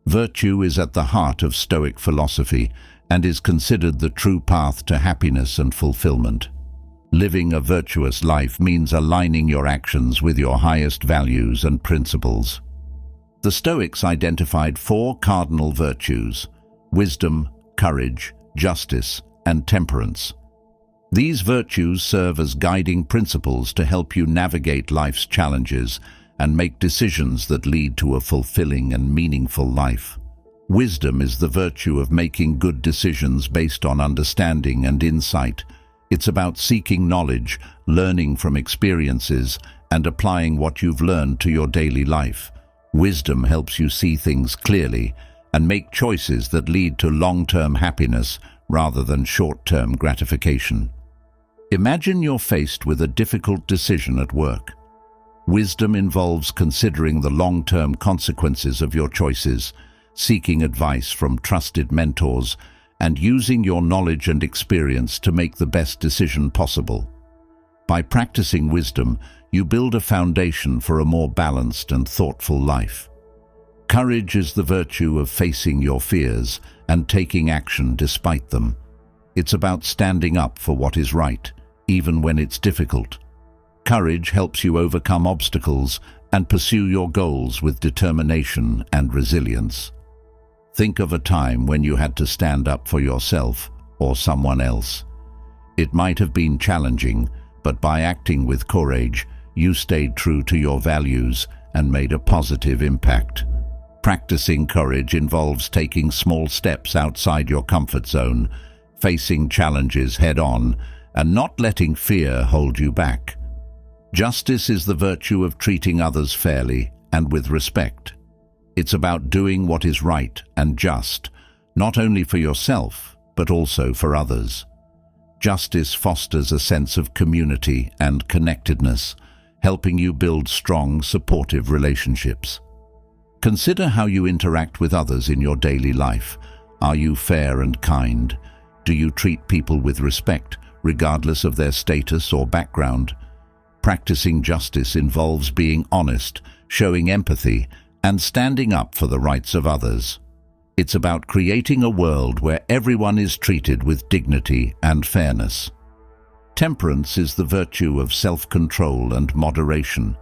A: Virtue is at the heart of Stoic philosophy and is considered the true path to happiness and fulfillment. Living a virtuous life means aligning your actions with your highest values and principles. The Stoics identified 4 cardinal virtues: wisdom, courage, justice, and temperance. These virtues serve as guiding principles to help you navigate life's challenges and make decisions that lead to a fulfilling and meaningful life. Wisdom is the virtue of making good decisions based on understanding and insight. It's about seeking knowledge, learning from experiences, and applying what you've learned to your daily life. Wisdom helps you see things clearly and make choices that lead to long-term happiness rather than short-term gratification. Imagine you're faced with a difficult decision at work. Wisdom involves considering the long-term consequences of your choices, seeking advice from trusted mentors, and using your knowledge and experience to make the best decision possible. By practicing wisdom, you build a foundation for a more balanced and thoughtful life. Courage is the virtue of facing your fears and taking action despite them. It's about standing up for what is right, even when it's difficult. Courage helps you overcome obstacles and pursue your goals with determination and resilience. Think of a time when you had to stand up for yourself or someone else. It might have been challenging, but by acting with courage, you stayed true to your values and made a positive impact. Practicing courage involves taking small steps outside your comfort zone, facing challenges head-on, and not letting fear hold you back. Justice is the virtue of treating others fairly and with respect. It's about doing what is right and just, not only for yourself, but also for others. Justice fosters a sense of community and connectedness, helping you build strong, supportive relationships. Consider how you interact with others in your daily life. Are you fair and kind? Do you treat people with respect, regardless of their status or background? Practicing justice involves being honest, showing empathy, and standing up for the rights of others. It's about creating a world where everyone is treated with dignity and fairness. Temperance is the virtue of self-control and moderation.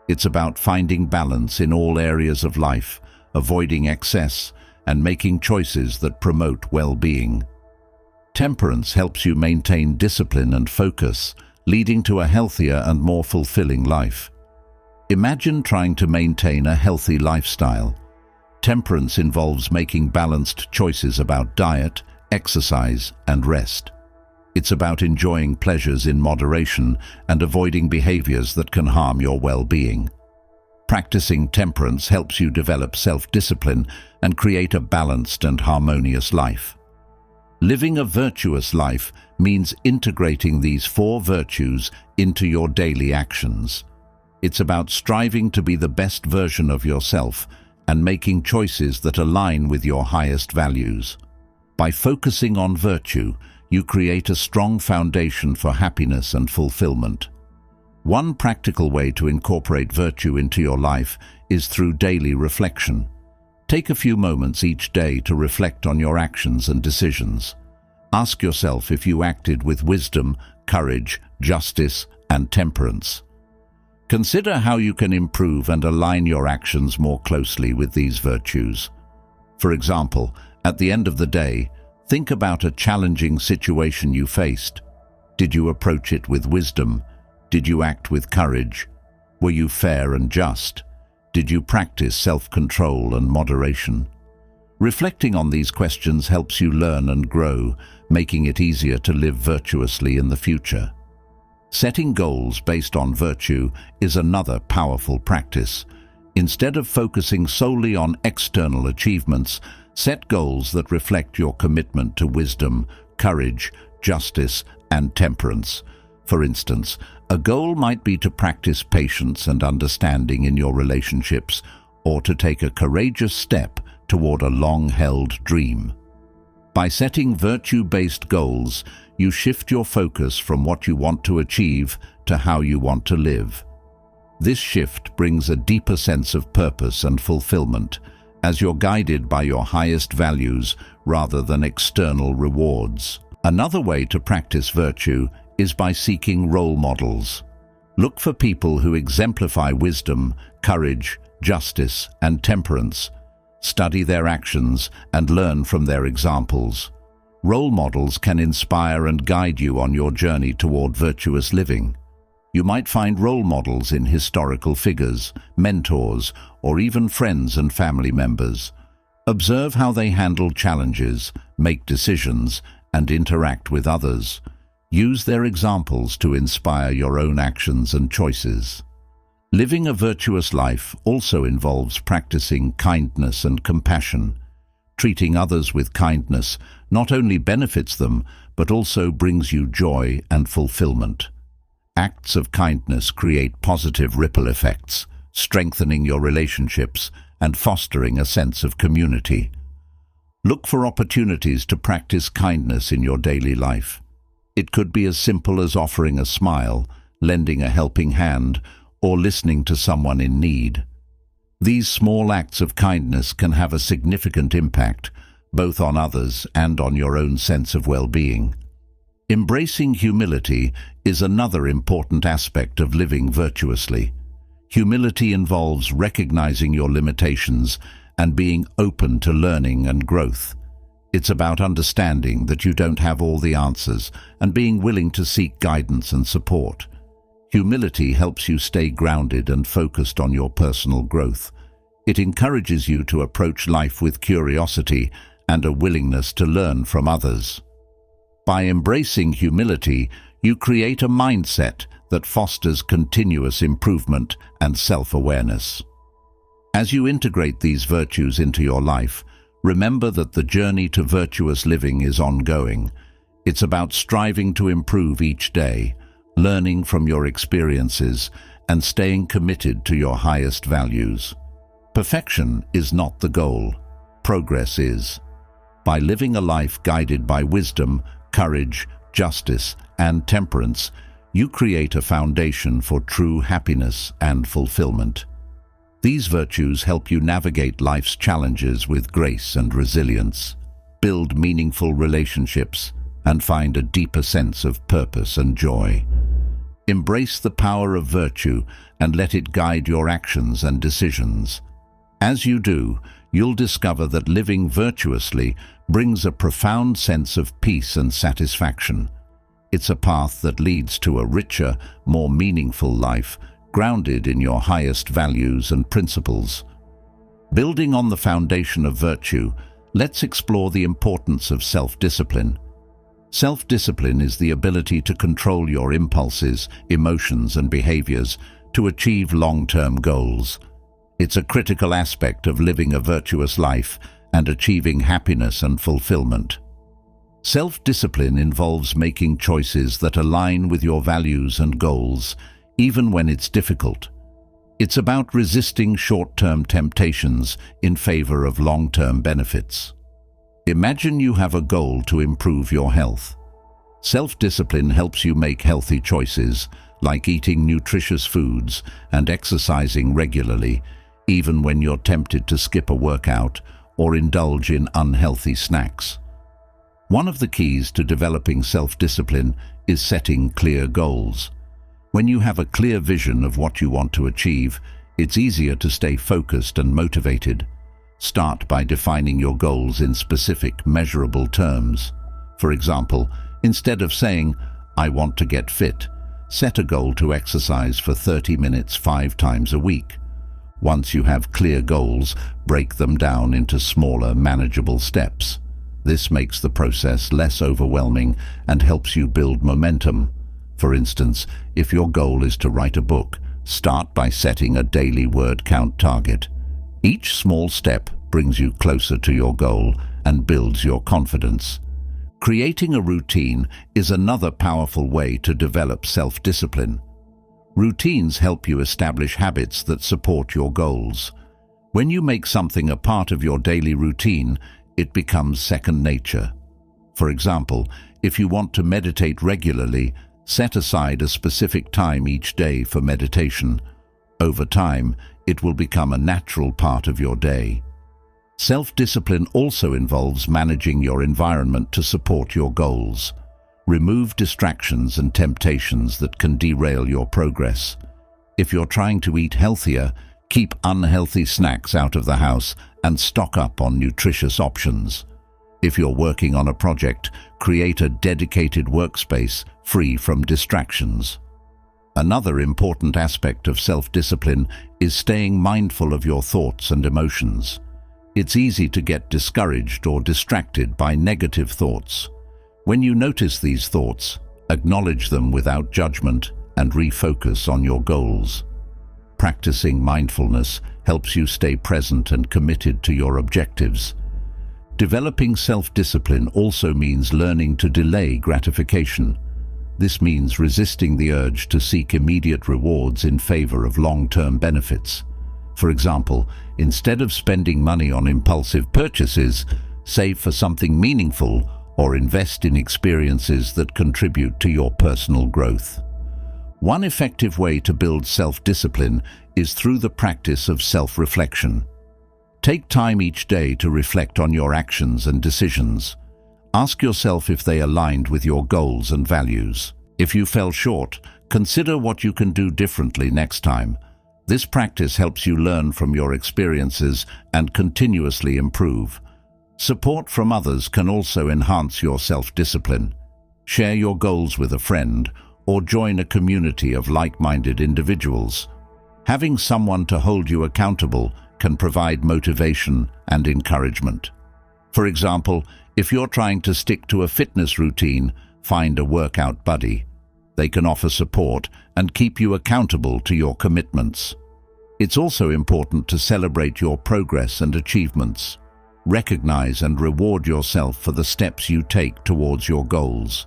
A: It's about finding balance in all areas of life, avoiding excess, and making choices that promote well-being. Temperance helps you maintain discipline and focus, leading to a healthier and more fulfilling life. Imagine trying to maintain a healthy lifestyle. Temperance involves making balanced choices about diet, exercise, and rest. It's about enjoying pleasures in moderation and avoiding behaviors that can harm your well-being. Practicing temperance helps you develop self-discipline and create a balanced and harmonious life. Living a virtuous life means integrating these 4 virtues into your daily actions. It's about striving to be the best version of yourself and making choices that align with your highest values. By focusing on virtue, you create a strong foundation for happiness and fulfillment. One practical way to incorporate virtue into your life is through daily reflection. Take a few moments each day to reflect on your actions and decisions. Ask yourself if you acted with wisdom, courage, justice, and temperance. Consider how you can improve and align your actions more closely with these virtues. For example, at the end of the day, think about a challenging situation you faced. Did you approach it with wisdom? Did you act with courage? Were you fair and just? Did you practice self-control and moderation? Reflecting on these questions helps you learn and grow, making it easier to live virtuously in the future. Setting goals based on virtue is another powerful practice. Instead of focusing solely on external achievements, set goals that reflect your commitment to wisdom, courage, justice, and temperance. For instance, a goal might be to practice patience and understanding in your relationships, or to take a courageous step toward a long-held dream. By setting virtue-based goals, you shift your focus from what you want to achieve to how you want to live. This shift brings a deeper sense of purpose and fulfillment, as you're guided by your highest values rather than external rewards. Another way to practice virtue is by seeking role models. Look for people who exemplify wisdom, courage, justice, and temperance. Study their actions and learn from their examples. Role models can inspire and guide you on your journey toward virtuous living. You might find role models in historical figures, mentors, or even friends and family members. Observe how they handle challenges, make decisions, and interact with others. Use their examples to inspire your own actions and choices. Living a virtuous life also involves practicing kindness and compassion. Treating others with kindness not only benefits them, but also brings you joy and fulfillment. Acts of kindness create positive ripple effects, strengthening your relationships and fostering a sense of community. Look for opportunities to practice kindness in your daily life. It could be as simple as offering a smile, lending a helping hand, or listening to someone in need. These small acts of kindness can have a significant impact, both on others and on your own sense of well-being. Embracing humility is another important aspect of living virtuously. Humility involves recognizing your limitations and being open to learning and growth. It's about understanding that you don't have all the answers and being willing to seek guidance and support. Humility helps you stay grounded and focused on your personal growth. It encourages you to approach life with curiosity and a willingness to learn from others. By embracing humility, you create a mindset that fosters continuous improvement and self-awareness. As you integrate these virtues into your life, remember that the journey to virtuous living is ongoing. It's about striving to improve each day, learning from your experiences, and staying committed to your highest values. Perfection is not the goal. Progress is. By living a life guided by wisdom, courage, justice, and temperance, you create a foundation for true happiness and fulfillment. These virtues help you navigate life's challenges with grace and resilience, build meaningful relationships, and find a deeper sense of purpose and joy. Embrace the power of virtue and let it guide your actions and decisions. As you do, you'll discover that living virtuously brings a profound sense of peace and satisfaction. It's a path that leads to a richer, more meaningful life, grounded in your highest values and principles. Building on the foundation of virtue, let's explore the importance of self-discipline. Self-discipline is the ability to control your impulses, emotions, and behaviors to achieve long-term goals. It's a critical aspect of living a virtuous life and achieving happiness and fulfillment. Self-discipline involves making choices that align with your values and goals, even when it's difficult. It's about resisting short-term temptations in favor of long-term benefits. Imagine you have a goal to improve your health. Self-discipline helps you make healthy choices, like eating nutritious foods and exercising regularly, even when you're tempted to skip a workout or indulge in unhealthy snacks. One of the keys to developing self-discipline is setting clear goals. When you have a clear vision of what you want to achieve, it's easier to stay focused and motivated. Start by defining your goals in specific, measurable terms. For example, instead of saying, "I want to get fit," set a goal to exercise for 30 minutes 5 times a week. Once you have clear goals, break them down into smaller, manageable steps. This makes the process less overwhelming and helps you build momentum. For instance, if your goal is to write a book, Start by setting a daily word count target. Each small step brings you closer to your goal and builds your confidence. Creating a routine is another powerful way to develop self-discipline. Routines help you establish habits that support your goals. When you make something a part of your daily routine, it becomes second nature. For example, if you want to meditate regularly, set aside a specific time each day for meditation. Over time, it will become a natural part of your day. Self-discipline also involves managing your environment to support your goals. Remove distractions and temptations that can derail your progress. If you're trying to eat healthier, keep unhealthy snacks out of the house and stock up on nutritious options. If you're working on a project, create a dedicated workspace free from distractions. Another important aspect of self-discipline is staying mindful of your thoughts and emotions. It's easy to get discouraged or distracted by negative thoughts. When you notice these thoughts, acknowledge them without judgment and refocus on your goals. Practicing mindfulness helps you stay present and committed to your objectives. Developing self-discipline also means learning to delay gratification. This means resisting the urge to seek immediate rewards in favor of long-term benefits. For example, instead of spending money on impulsive purchases, save for something meaningful or invest in experiences that contribute to your personal growth. One effective way to build self-discipline is through the practice of self-reflection. Take time each day to reflect on your actions and decisions. Ask yourself if they aligned with your goals and values. If you fell short, consider what you can do differently next time. This practice helps you learn from your experiences and continuously improve. Support from others can also enhance your self-discipline. Share your goals with a friend or join a community of like-minded individuals. Having someone to hold you accountable can provide motivation and encouragement. For example, if you're trying to stick to a fitness routine, find a workout buddy. They can offer support and keep you accountable to your commitments. It's also important to celebrate your progress and achievements. Recognize and reward yourself for the steps you take towards your goals.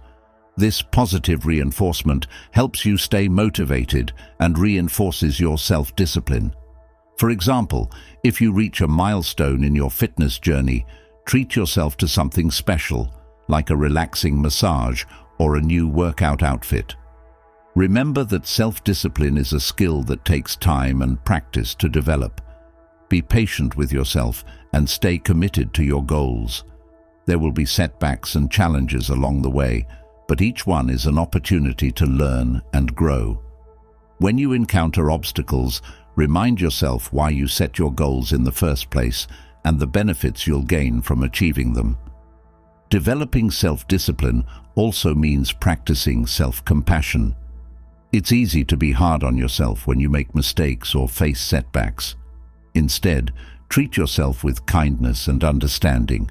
A: This positive reinforcement helps you stay motivated and reinforces your self-discipline. For example, if you reach a milestone in your fitness journey, treat yourself to something special, like a relaxing massage or a new workout outfit. Remember that self-discipline is a skill that takes time and practice to develop. Be patient with yourself and stay committed to your goals. There will be setbacks and challenges along the way, but each one is an opportunity to learn and grow. When you encounter obstacles, remind yourself why you set your goals in the first place and the benefits you'll gain from achieving them. Developing self-discipline also means practicing self-compassion. It's easy to be hard on yourself when you make mistakes or face setbacks. Instead, treat yourself with kindness and understanding.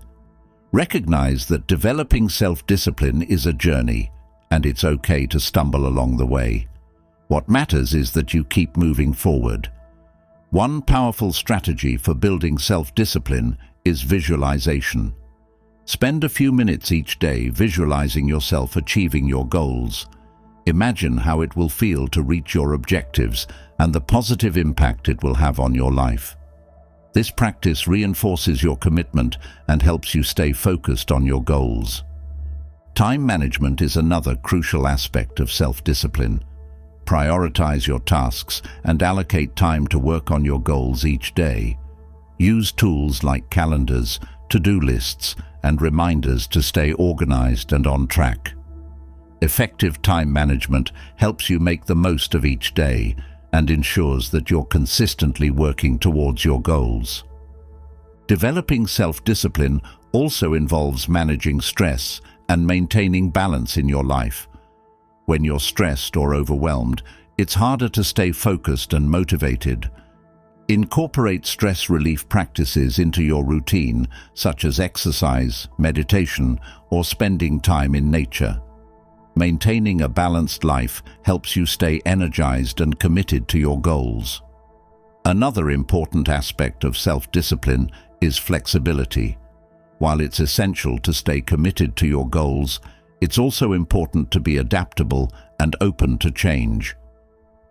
A: Recognize that developing self-discipline is a journey, and it's okay to stumble along the way. What matters is that you keep moving forward. One powerful strategy for building self-discipline is visualization. Spend a few minutes each day visualizing yourself achieving your goals. Imagine how it will feel to reach your objectives and the positive impact it will have on your life. This practice reinforces your commitment and helps you stay focused on your goals. Time management is another crucial aspect of self-discipline. Prioritize your tasks and allocate time to work on your goals each day. Use tools like calendars, to-do lists, and reminders to stay organized and on track. Effective time management helps you make the most of each day and ensures that you're consistently working towards your goals. Developing self-discipline also involves managing stress and maintaining balance in your life. When you're stressed or overwhelmed, it's harder to stay focused and motivated. Incorporate stress relief practices into your routine, such as exercise, meditation, or spending time in nature. Maintaining a balanced life helps you stay energized and committed to your goals. Another important aspect of self-discipline is flexibility. While it's essential to stay committed to your goals, it's also important to be adaptable and open to change.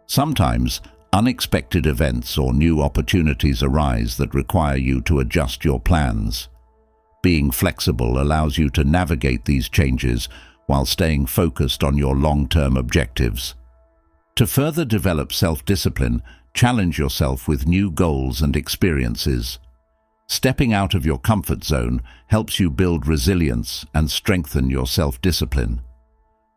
A: Sometimes, unexpected events or new opportunities arise that require you to adjust your plans. Being flexible allows you to navigate these changes while staying focused on your long-term objectives. To further develop self-discipline, challenge yourself with new goals and experiences. Stepping out of your comfort zone helps you build resilience and strengthen your self-discipline.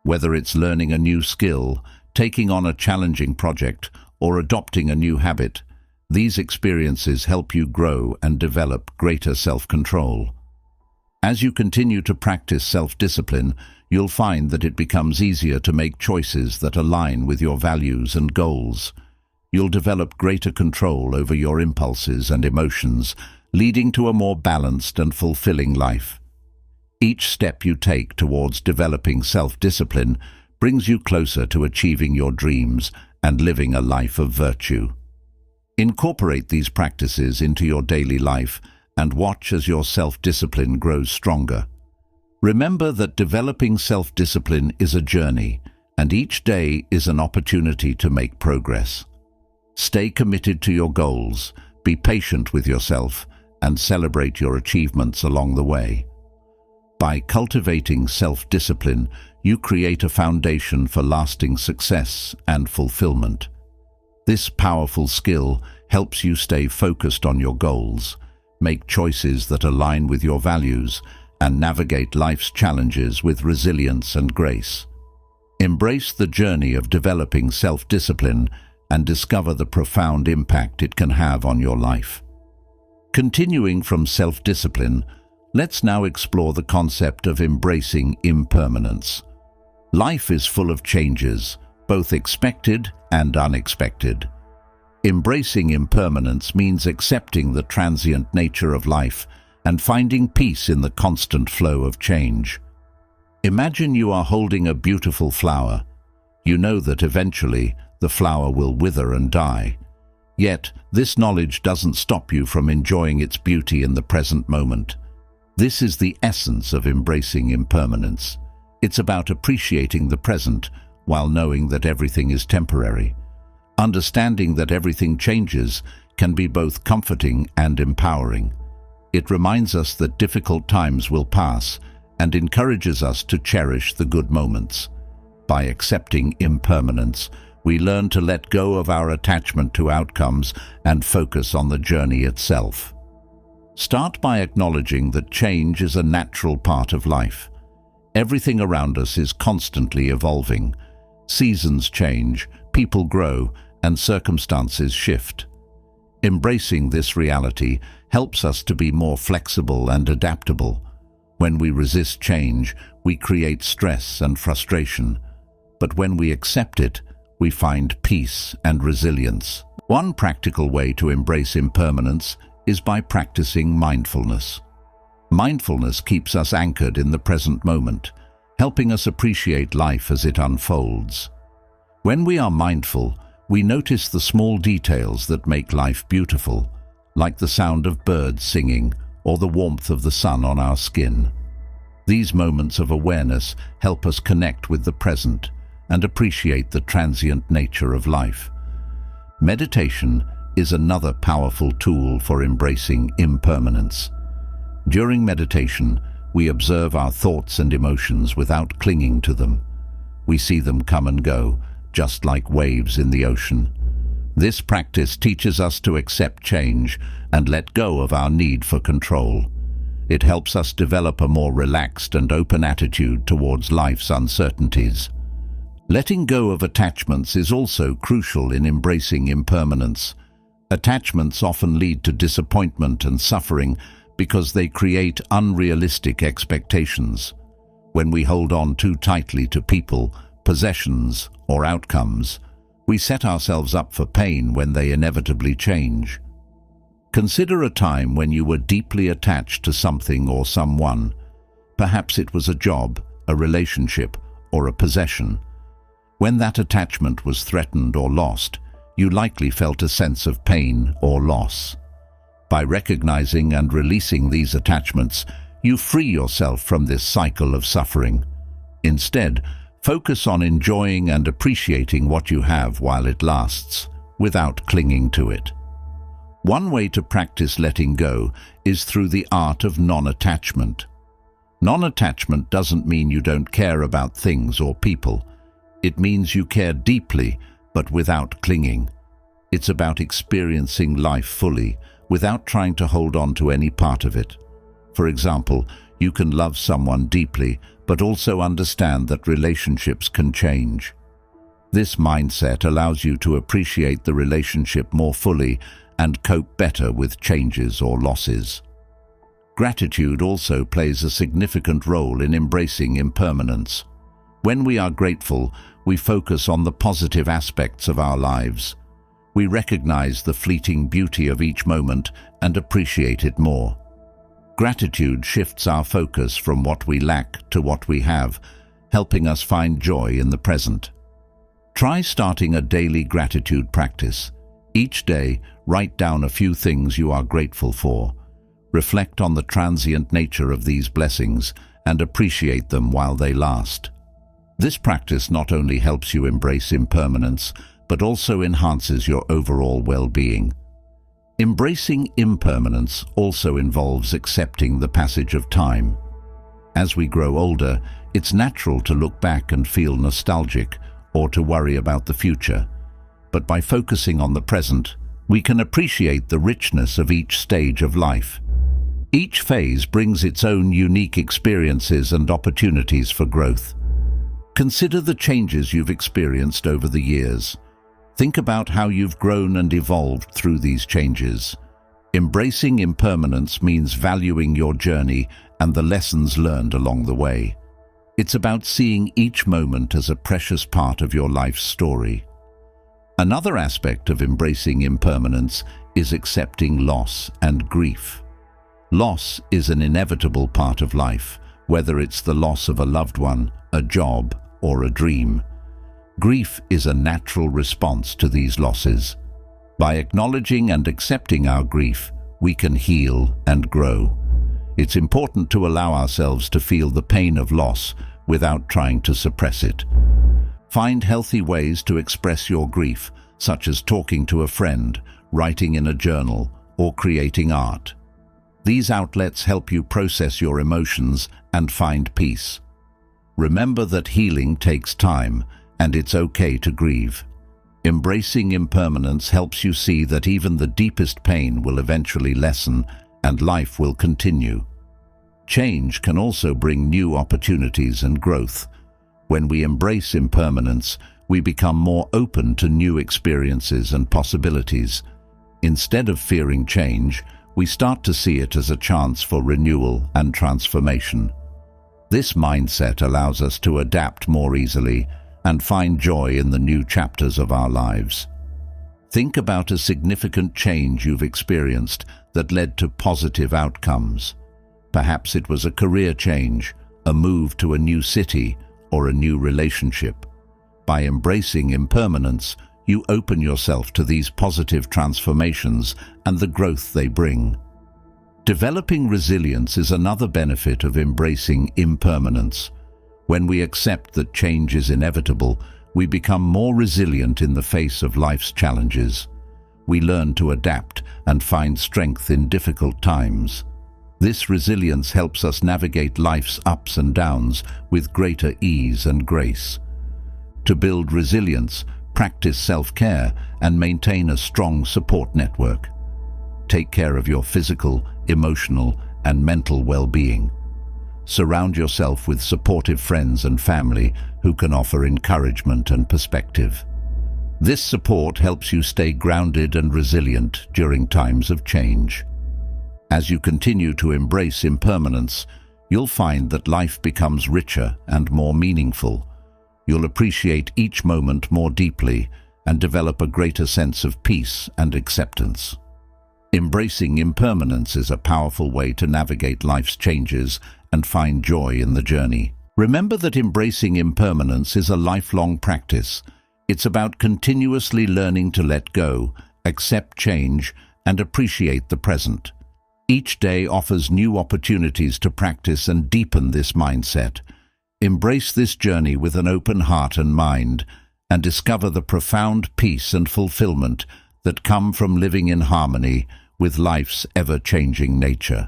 A: Whether it's learning a new skill, taking on a challenging project, or adopting a new habit, these experiences help you grow and develop greater self-control. As you continue to practice self-discipline, you'll find that it becomes easier to make choices that align with your values and goals. You'll develop greater control over your impulses and emotions, leading to a more balanced and fulfilling life. Each step you take towards developing self-discipline brings you closer to achieving your dreams and living a life of virtue. Incorporate these practices into your daily life and watch as your self-discipline grows stronger. Remember that developing self-discipline is a journey, and each day is an opportunity to make progress. Stay committed to your goals, be patient with yourself, and celebrate your achievements along the way. By cultivating self-discipline, you create a foundation for lasting success and fulfillment. This powerful skill helps you stay focused on your goals, make choices that align with your values, and navigate life's challenges with resilience and grace. Embrace the journey of developing self-discipline and discover the profound impact it can have on your life. Continuing from self-discipline, let's now explore the concept of embracing impermanence. Life is full of changes, both expected and unexpected. Embracing impermanence means accepting the transient nature of life and finding peace in the constant flow of change. Imagine you are holding a beautiful flower. You know that eventually the flower will wither and die. Yet, this knowledge doesn't stop you from enjoying its beauty in the present moment. This is the essence of embracing impermanence. It's about appreciating the present while knowing that everything is temporary. Understanding that everything changes can be both comforting and empowering. It reminds us that difficult times will pass and encourages us to cherish the good moments. By accepting impermanence, we learn to let go of our attachment to outcomes and focus on the journey itself. Start by acknowledging that change is a natural part of life. Everything around us is constantly evolving. Seasons change, people grow, and circumstances shift. Embracing this reality helps us to be more flexible and adaptable. When we resist change, we create stress and frustration. But when we accept it, we find peace and resilience. One practical way to embrace impermanence is by practicing mindfulness. Mindfulness keeps us anchored in the present moment, helping us appreciate life as it unfolds. When we are mindful, we notice the small details that make life beautiful, like the sound of birds singing or the warmth of the sun on our skin. These moments of awareness help us connect with the present and appreciate the transient nature of life. Meditation is another powerful tool for embracing impermanence. During meditation, we observe our thoughts and emotions without clinging to them. We see them come and go, just like waves in the ocean. This practice teaches us to accept change and let go of our need for control. It helps us develop a more relaxed and open attitude towards life's uncertainties. Letting go of attachments is also crucial in embracing impermanence. Attachments often lead to disappointment and suffering because they create unrealistic expectations. When we hold on too tightly to people, possessions, or outcomes, we set ourselves up for pain when they inevitably change. Consider a time when you were deeply attached to something or someone. Perhaps it was a job, a relationship, or a possession. When that attachment was threatened or lost, you likely felt a sense of pain or loss. By recognizing and releasing these attachments, you free yourself from this cycle of suffering. Instead, focus on enjoying and appreciating what you have while it lasts, without clinging to it. One way to practice letting go is through the art of non-attachment. Non-attachment doesn't mean you don't care about things or people. It means you care deeply, but without clinging. It's about experiencing life fully, without trying to hold on to any part of it. For example, you can love someone deeply, but also understand that relationships can change. This mindset allows you to appreciate the relationship more fully and cope better with changes or losses. Gratitude also plays a significant role in embracing impermanence. When we are grateful, we focus on the positive aspects of our lives. We recognize the fleeting beauty of each moment and appreciate it more. Gratitude shifts our focus from what we lack to what we have, helping us find joy in the present. Try starting a daily gratitude practice. Each day, write down a few things you are grateful for. Reflect on the transient nature of these blessings and appreciate them while they last. This practice not only helps you embrace impermanence, but also enhances your overall well-being. Embracing impermanence also involves accepting the passage of time. As we grow older, it's natural to look back and feel nostalgic or to worry about the future. But by focusing on the present, we can appreciate the richness of each stage of life. Each phase brings its own unique experiences and opportunities for growth. Consider the changes you've experienced over the years. Think about how you've grown and evolved through these changes. Embracing impermanence means valuing your journey and the lessons learned along the way. It's about seeing each moment as a precious part of your life's story. Another aspect of embracing impermanence is accepting loss and grief. Loss is an inevitable part of life, whether it's the loss of a loved one, a job, or a dream. Grief is a natural response to these losses. By acknowledging and accepting our grief, we can heal and grow. It's important to allow ourselves to feel the pain of loss without trying to suppress it. Find healthy ways to express your grief, such as talking to a friend, writing in a journal, or creating art. These outlets help you process your emotions and find peace. Remember that healing takes time, and it's okay to grieve. Embracing impermanence helps you see that even the deepest pain will eventually lessen and life will continue. Change can also bring new opportunities and growth. When we embrace impermanence, we become more open to new experiences and possibilities. Instead of fearing change, we start to see it as a chance for renewal and transformation. This mindset allows us to adapt more easily and find joy in the new chapters of our lives. Think about a significant change you've experienced that led to positive outcomes. Perhaps it was a career change, a move to a new city, or a new relationship. By embracing impermanence, you open yourself to these positive transformations and the growth they bring. Developing resilience is another benefit of embracing impermanence. When we accept that change is inevitable, we become more resilient in the face of life's challenges. We learn to adapt and find strength in difficult times. This resilience helps us navigate life's ups and downs with greater ease and grace. To build resilience, practice self-care and maintain a strong support network. Take care of your physical, emotional, and mental well-being. Surround yourself with supportive friends and family who can offer encouragement and perspective. This support helps you stay grounded and resilient during times of change. As you continue to embrace impermanence, you'll find that life becomes richer and more meaningful. You'll appreciate each moment more deeply and develop a greater sense of peace and acceptance. Embracing impermanence is a powerful way to navigate life's changes and find joy in the journey. Remember that embracing impermanence is a lifelong practice. It's about continuously learning to let go, accept change, and appreciate the present. Each day offers new opportunities to practice and deepen this mindset. Embrace this journey with an open heart and mind, and discover the profound peace and fulfillment that come from living in harmony with life's ever-changing nature.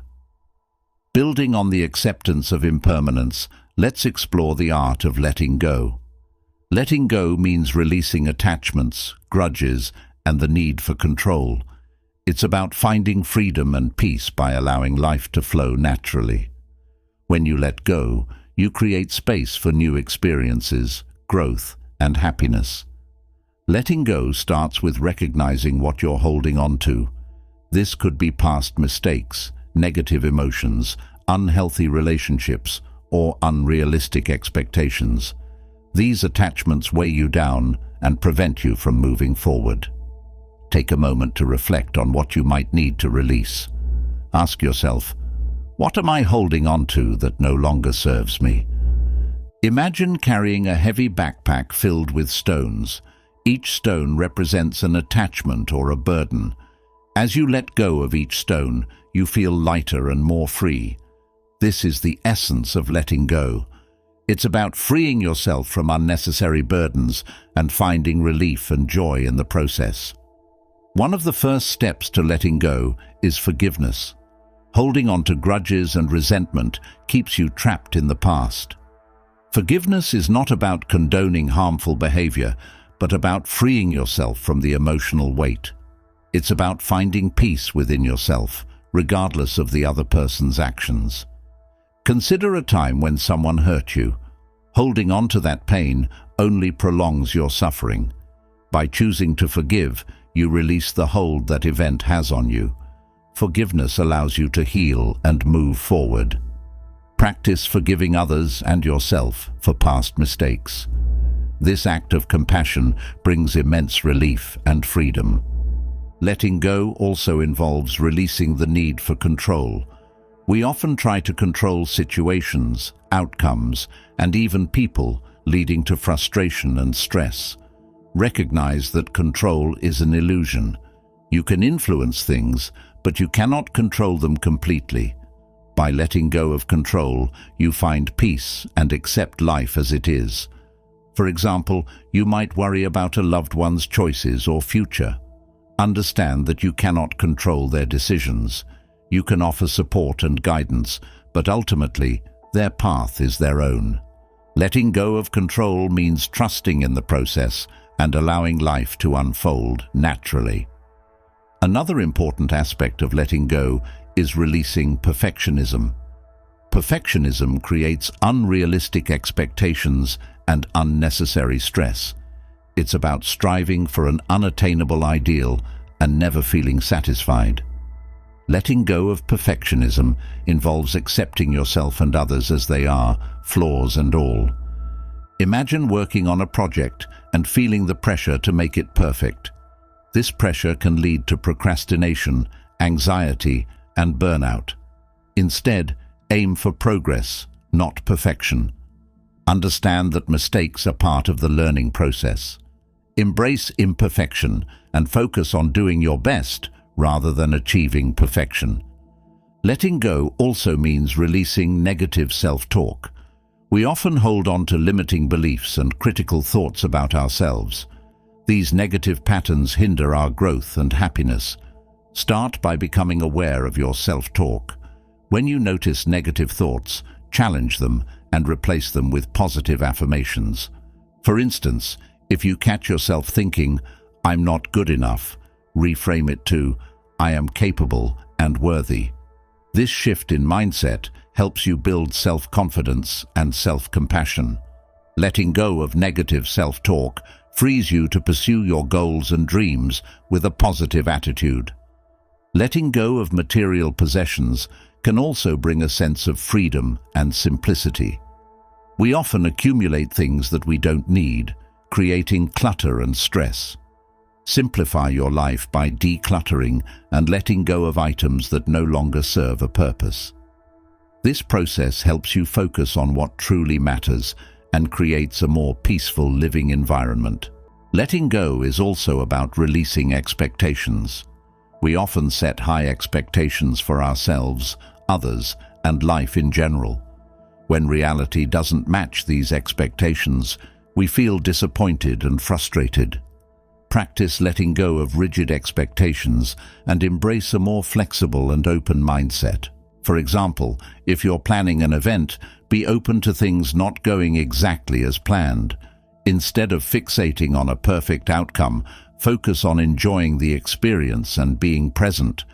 A: Building on the acceptance of impermanence, let's explore the art of letting go. Letting go means releasing attachments, grudges, and the need for control. It's about finding freedom and peace by allowing life to flow naturally. When you let go, you create space for new experiences, growth, and happiness. Letting go starts with recognizing what you're holding on to. This could be past mistakes, negative emotions, unhealthy relationships, or unrealistic expectations. These attachments weigh you down and prevent you from moving forward. Take a moment to reflect on what you might need to release. Ask yourself, what am I holding on to that no longer serves me? Imagine carrying a heavy backpack filled with stones. Each stone represents an attachment or a burden. As you let go of each stone, you feel lighter and more free. This is the essence of letting go. It's about freeing yourself from unnecessary burdens and finding relief and joy in the process. One of the first steps to letting go is forgiveness. Holding on to grudges and resentment keeps you trapped in the past. Forgiveness is not about condoning harmful behavior, but about freeing yourself from the emotional weight. It's about finding peace within yourself, regardless of the other person's actions. Consider a time when someone hurt you. Holding on to that pain only prolongs your suffering. By choosing to forgive, you release the hold that event has on you. Forgiveness allows you to heal and move forward. Practice forgiving others and yourself for past mistakes. This act of compassion brings immense relief and freedom. Letting go also involves releasing the need for control. We often try to control situations, outcomes, and even people, leading to frustration and stress. Recognize that control is an illusion. You can influence things, but you cannot control them completely. By letting go of control, you find peace and accept life as it is. For example, you might worry about a loved one's choices or future. Understand that you cannot control their decisions. You can offer support and guidance, but ultimately, their path is their own. Letting go of control means trusting in the process and allowing life to unfold naturally. Another important aspect of letting go is releasing perfectionism. Perfectionism creates unrealistic expectations and unnecessary stress. It's about striving for an unattainable ideal and never feeling satisfied. Letting go of perfectionism involves accepting yourself and others as they are, flaws and all. Imagine working on a project and feeling the pressure to make it perfect. This pressure can lead to procrastination, anxiety, and burnout. Instead, aim for progress, not perfection. Understand that mistakes are part of the learning process. Embrace imperfection and focus on doing your best rather than achieving perfection. Letting go also means releasing negative self-talk. We often hold on to limiting beliefs and critical thoughts about ourselves. These negative patterns hinder our growth and happiness. Start by becoming aware of your self-talk. When you notice negative thoughts, challenge them and replace them with positive affirmations. For instance, if you catch yourself thinking, "I'm not good enough," reframe it to, "I am capable and worthy." This shift in mindset helps you build self-confidence and self-compassion. Letting go of negative self-talk frees you to pursue your goals and dreams with a positive attitude. Letting go of material possessions can also bring a sense of freedom and simplicity. We often accumulate things that we don't need, creating clutter and stress. Simplify your life by decluttering and letting go of items that no longer serve a purpose. This process helps you focus on what truly matters and creates a more peaceful living environment. Letting go is also about releasing expectations. We often set high expectations for ourselves, others, and life in general. When reality doesn't match these expectations, we feel disappointed and frustrated. Practice letting go of rigid expectations and embrace a more flexible and open mindset. For example, if you're planning an event, be open to things not going exactly as planned. Instead of fixating on a perfect outcome, focus on enjoying the experience and being present.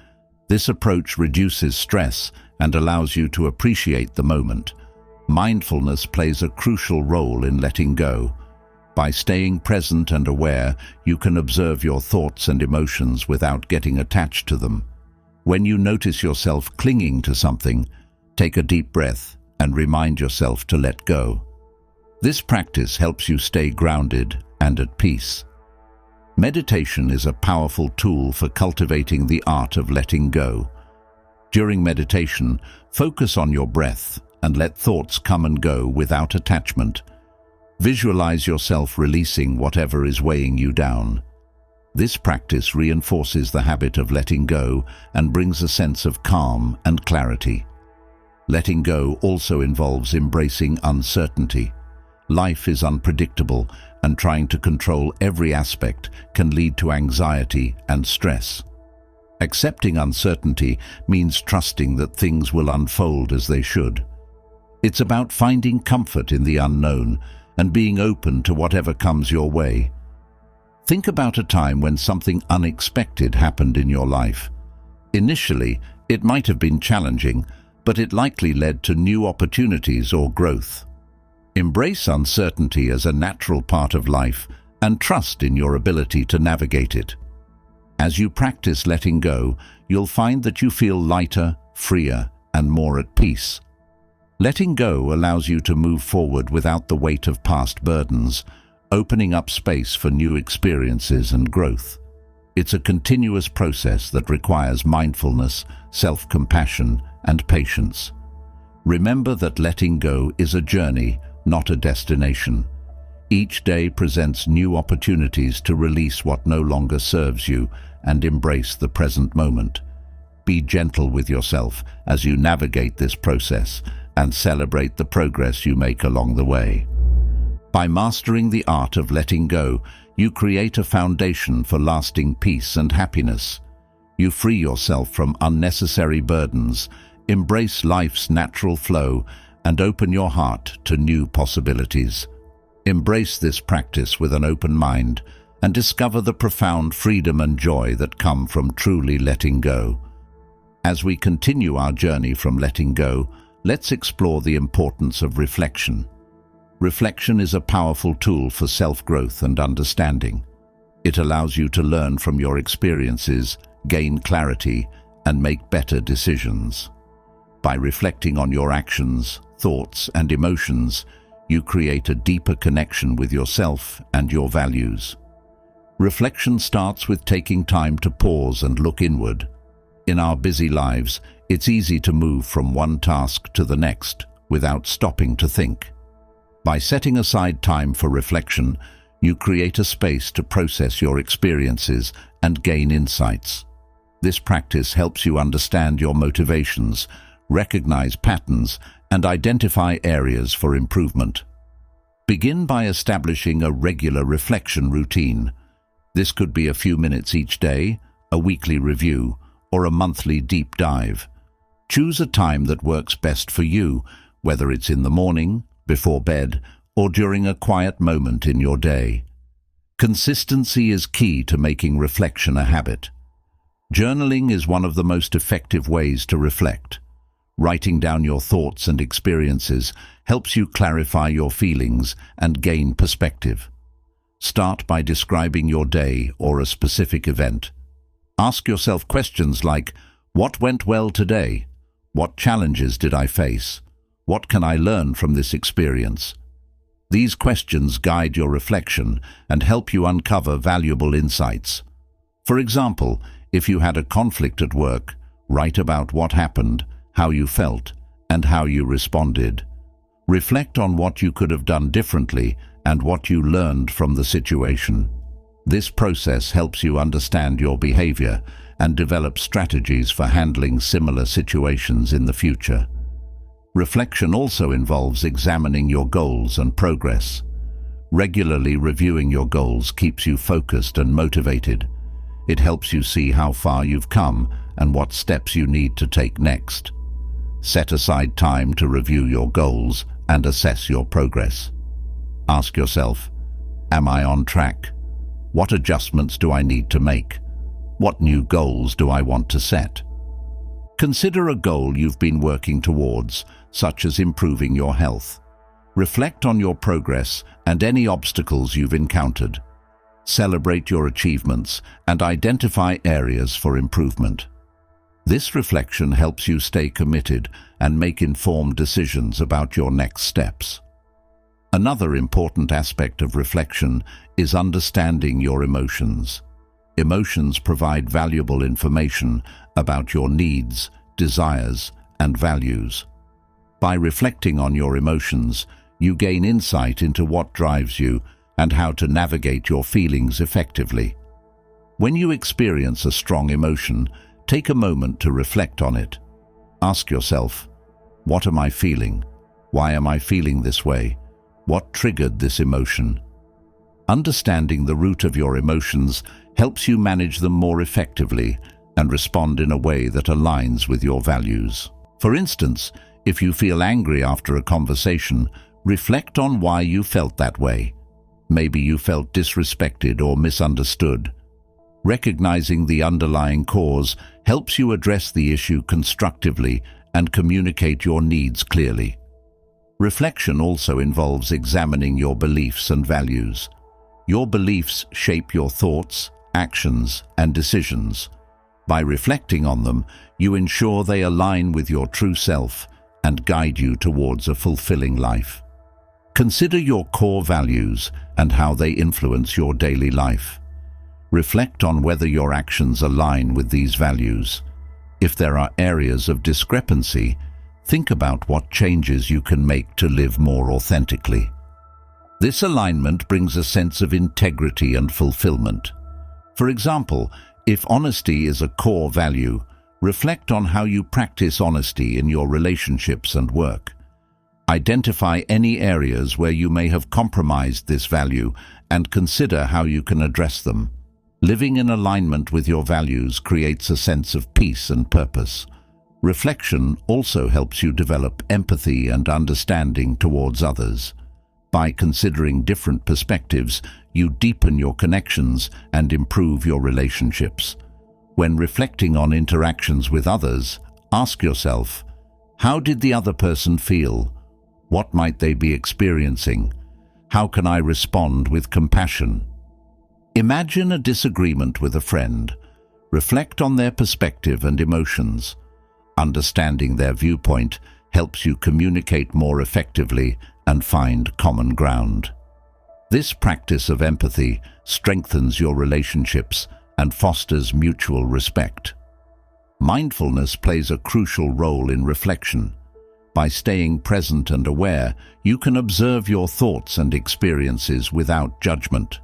A: This approach reduces stress and allows you to appreciate the moment. Mindfulness plays a crucial role in letting go. By staying present and aware, you can observe your thoughts and emotions without getting attached to them. When you notice yourself clinging to something, take a deep breath and remind yourself to let go. This practice helps you stay grounded and at peace. Meditation is a powerful tool for cultivating the art of letting go. During meditation, focus on your breath and let thoughts come and go without attachment. Visualize yourself releasing whatever is weighing you down. This practice reinforces the habit of letting go and brings a sense of calm and clarity. Letting go also involves embracing uncertainty. Life is unpredictable, and trying to control every aspect can lead to anxiety and stress. Accepting uncertainty means trusting that things will unfold as they should. It's about finding comfort in the unknown and being open to whatever comes your way. Think about a time when something unexpected happened in your life. Initially, it might have been challenging, but it likely led to new opportunities or growth. Embrace uncertainty as a natural part of life and trust in your ability to navigate it. As you practice letting go, you'll find that you feel lighter, freer, and more at peace. Letting go allows you to move forward without the weight of past burdens, opening up space for new experiences and growth. It's a continuous process that requires mindfulness, self-compassion, and patience. Remember that letting go is a journey, not a destination. Each day presents new opportunities to release what no longer serves you and embrace the present moment. Be gentle with yourself as you navigate this process and celebrate the progress you make along the way. By mastering the art of letting go, you create a foundation for lasting peace and happiness. You free yourself from unnecessary burdens, embrace life's natural flow, and open your heart to new possibilities. Embrace this practice with an open mind and discover the profound freedom and joy that come from truly letting go. As we continue our journey from letting go, let's explore the importance of reflection. Reflection is a powerful tool for self-growth and understanding. It allows you to learn from your experiences, gain clarity, and make better decisions. By reflecting on your actions, thoughts, and emotions, you create a deeper connection with yourself and your values. Reflection starts with taking time to pause and look inward. In our busy lives, it's easy to move from one task to the next without stopping to think. By setting aside time for reflection, you create a space to process your experiences and gain insights. This practice helps you understand your motivations, recognize patterns, and identify areas for improvement. Begin by establishing a regular reflection routine. This could be a few minutes each day, a weekly review, or a monthly deep dive. Choose a time that works best for you, whether it's in the morning, before bed, or during a quiet moment in your day. Consistency is key to making reflection a habit. Journaling is one of the most effective ways to reflect. Writing down your thoughts and experiences helps you clarify your feelings and gain perspective. Start by describing your day or a specific event. Ask yourself questions like, what went well today? What challenges did I face? What can I learn from this experience? These questions guide your reflection and help you uncover valuable insights. For example, if you had a conflict at work, write about what happened, how you felt, and how you responded. Reflect on what you could have done differently and what you learned from the situation. This process helps you understand your behavior and develop strategies for handling similar situations in the future. Reflection also involves examining your goals and progress. Regularly reviewing your goals keeps you focused and motivated. It helps you see how far you've come and what steps you need to take next. Set aside time to review your goals and assess your progress. Ask yourself, am I on track? What adjustments do I need to make? What new goals do I want to set? Consider a goal you've been working towards, such as improving your health. Reflect on your progress and any obstacles you've encountered. Celebrate your achievements and identify areas for improvement. This reflection helps you stay committed and make informed decisions about your next steps. Another important aspect of reflection is understanding your emotions. Emotions provide valuable information about your needs, desires, and values. By reflecting on your emotions, you gain insight into what drives you and how to navigate your feelings effectively. When you experience a strong emotion, take a moment to reflect on it. Ask yourself, what am I feeling? Why am I feeling this way? What triggered this emotion? Understanding the root of your emotions helps you manage them more effectively and respond in a way that aligns with your values. For instance, if you feel angry after a conversation, reflect on why you felt that way. Maybe you felt disrespected or misunderstood. Recognizing the underlying cause helps you address the issue constructively and communicate your needs clearly. Reflection also involves examining your beliefs and values. Your beliefs shape your thoughts, actions, and decisions. By reflecting on them, you ensure they align with your true self and guide you towards a fulfilling life. Consider your core values and how they influence your daily life. Reflect on whether your actions align with these values. If there are areas of discrepancy, think about what changes you can make to live more authentically. This alignment brings a sense of integrity and fulfillment. For example, if honesty is a core value, reflect on how you practice honesty in your relationships and work. Identify any areas where you may have compromised this value and consider how you can address them. Living in alignment with your values creates a sense of peace and purpose. Reflection also helps you develop empathy and understanding towards others. By considering different perspectives, you deepen your connections and improve your relationships. When reflecting on interactions with others, ask yourself, how did the other person feel? What might they be experiencing? How can I respond with compassion? Imagine a disagreement with a friend. Reflect on their perspective and emotions. Understanding their viewpoint helps you communicate more effectively and find common ground. This practice of empathy strengthens your relationships and fosters mutual respect. Mindfulness plays a crucial role in reflection. By staying present and aware, you can observe your thoughts and experiences without judgment.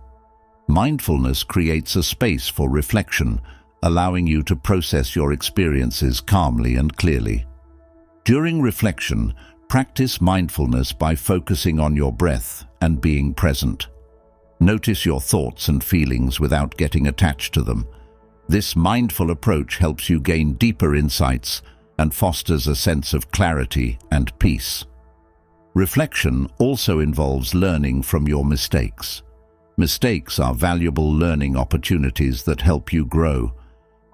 A: Mindfulness creates a space for reflection, allowing you to process your experiences calmly and clearly. During reflection, practice mindfulness by focusing on your breath and being present. Notice your thoughts and feelings without getting attached to them. This mindful approach helps you gain deeper insights and fosters a sense of clarity and peace. Reflection also involves learning from your mistakes. Mistakes are valuable learning opportunities that help you grow.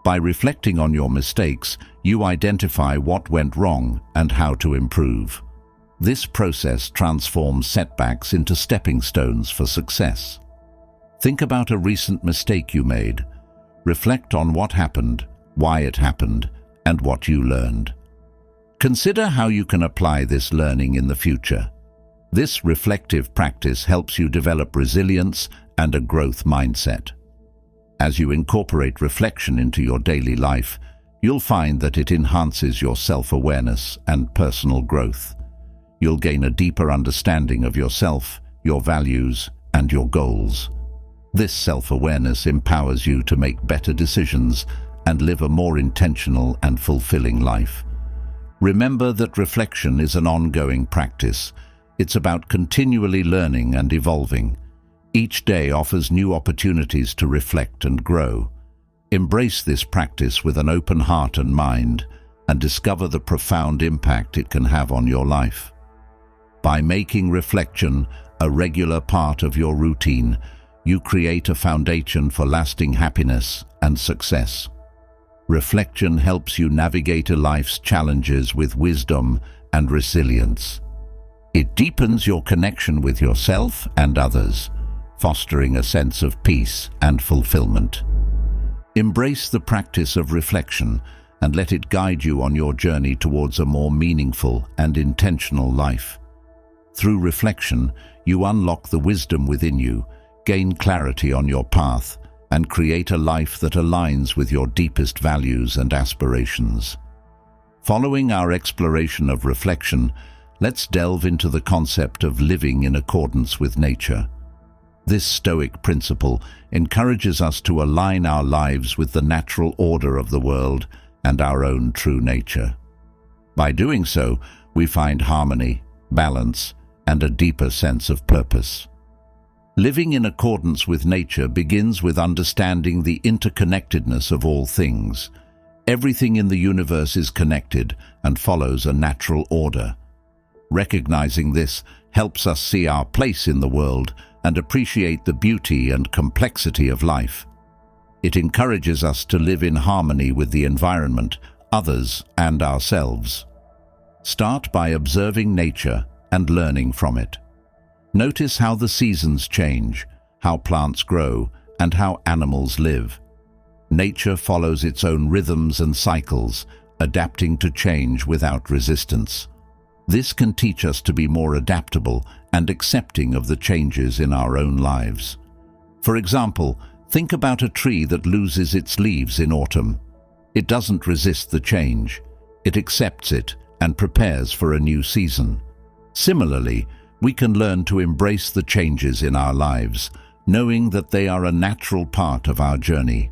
A: By reflecting on your mistakes, you identify what went wrong and how to improve. This process transforms setbacks into stepping stones for success. Think about a recent mistake you made. Reflect on what happened, why it happened, and what you learned. Consider how you can apply this learning in the future. This reflective practice helps you develop resilience and a growth mindset. As you incorporate reflection into your daily life, you'll find that it enhances your self-awareness and personal growth. You'll gain a deeper understanding of yourself, your values, and your goals. This self-awareness empowers you to make better decisions and live a more intentional and fulfilling life. Remember that reflection is an ongoing practice. It's about continually learning and evolving. Each day offers new opportunities to reflect and grow. Embrace this practice with an open heart and mind, and discover the profound impact it can have on your life. By making reflection a regular part of your routine, you create a foundation for lasting happiness and success. Reflection helps you navigate life's challenges with wisdom and resilience. It deepens your connection with yourself and others, fostering a sense of peace and fulfillment. Embrace the practice of reflection and let it guide you on your journey towards a more meaningful and intentional life. Through reflection, you unlock the wisdom within you, gain clarity on your path, and create a life that aligns with your deepest values and aspirations. Following our exploration of reflection, let's delve into the concept of living in accordance with nature. This Stoic principle encourages us to align our lives with the natural order of the world and our own true nature. By doing so, we find harmony, balance, and a deeper sense of purpose. Living in accordance with nature begins with understanding the interconnectedness of all things. Everything in the universe is connected and follows a natural order. Recognizing this helps us see our place in the world and appreciate the beauty and complexity of life. It encourages us to live in harmony with the environment, others, and ourselves. Start by observing nature and learning from it. Notice how the seasons change, how plants grow, and how animals live. Nature follows its own rhythms and cycles, adapting to change without resistance. This can teach us to be more adaptable and accepting of the changes in our own lives. For example, think about a tree that loses its leaves in autumn. It doesn't resist the change. It accepts it and prepares for a new season. Similarly, we can learn to embrace the changes in our lives, knowing that they are a natural part of our journey.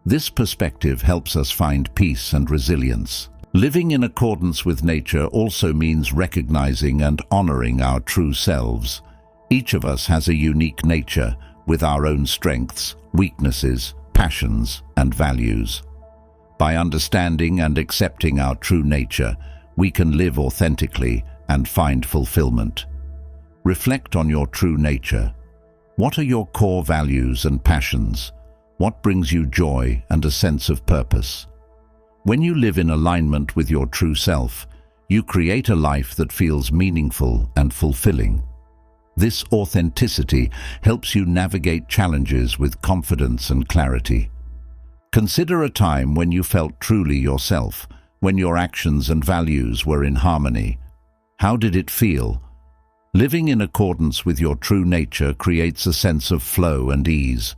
A: This perspective helps us find peace and resilience. Living in accordance with nature also means recognizing and honoring our true selves. Each of us has a unique nature with our own strengths, weaknesses, passions, and values. By understanding and accepting our true nature, we can live authentically and find fulfillment. Reflect on your true nature. What are your core values and passions? What brings you joy and a sense of purpose? When you live in alignment with your true self, you create a life that feels meaningful and fulfilling. This authenticity helps you navigate challenges with confidence and clarity. Consider a time when you felt truly yourself, when your actions and values were in harmony. How did it feel? Living in accordance with your true nature creates a sense of flow and ease.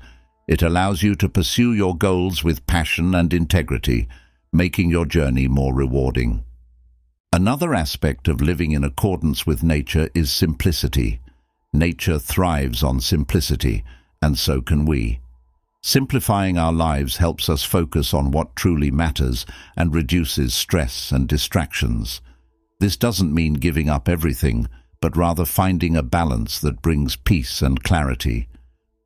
A: It allows you to pursue your goals with passion and integrity, making your journey more rewarding. Another aspect of living in accordance with nature is simplicity. Nature thrives on simplicity, and so can we. Simplifying our lives helps us focus on what truly matters and reduces stress and distractions. This doesn't mean giving up everything, but rather finding a balance that brings peace and clarity.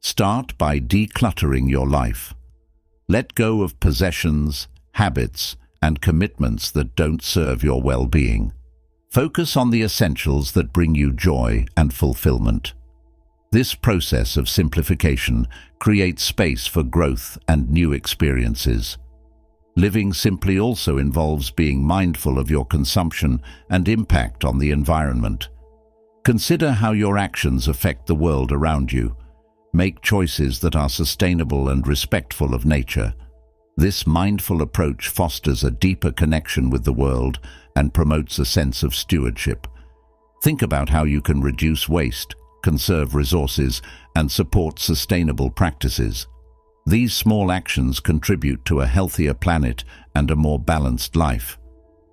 A: Start by decluttering your life. Let go of possessions, habits, and commitments that don't serve your well-being. Focus on the essentials that bring you joy and fulfillment. This process of simplification creates space for growth and new experiences. Living simply also involves being mindful of your consumption and impact on the environment. Consider how your actions affect the world around you. Make choices that are sustainable and respectful of nature. This mindful approach fosters a deeper connection with the world and promotes a sense of stewardship. Think about how you can reduce waste, conserve resources, and support sustainable practices. These small actions contribute to a healthier planet and a more balanced life.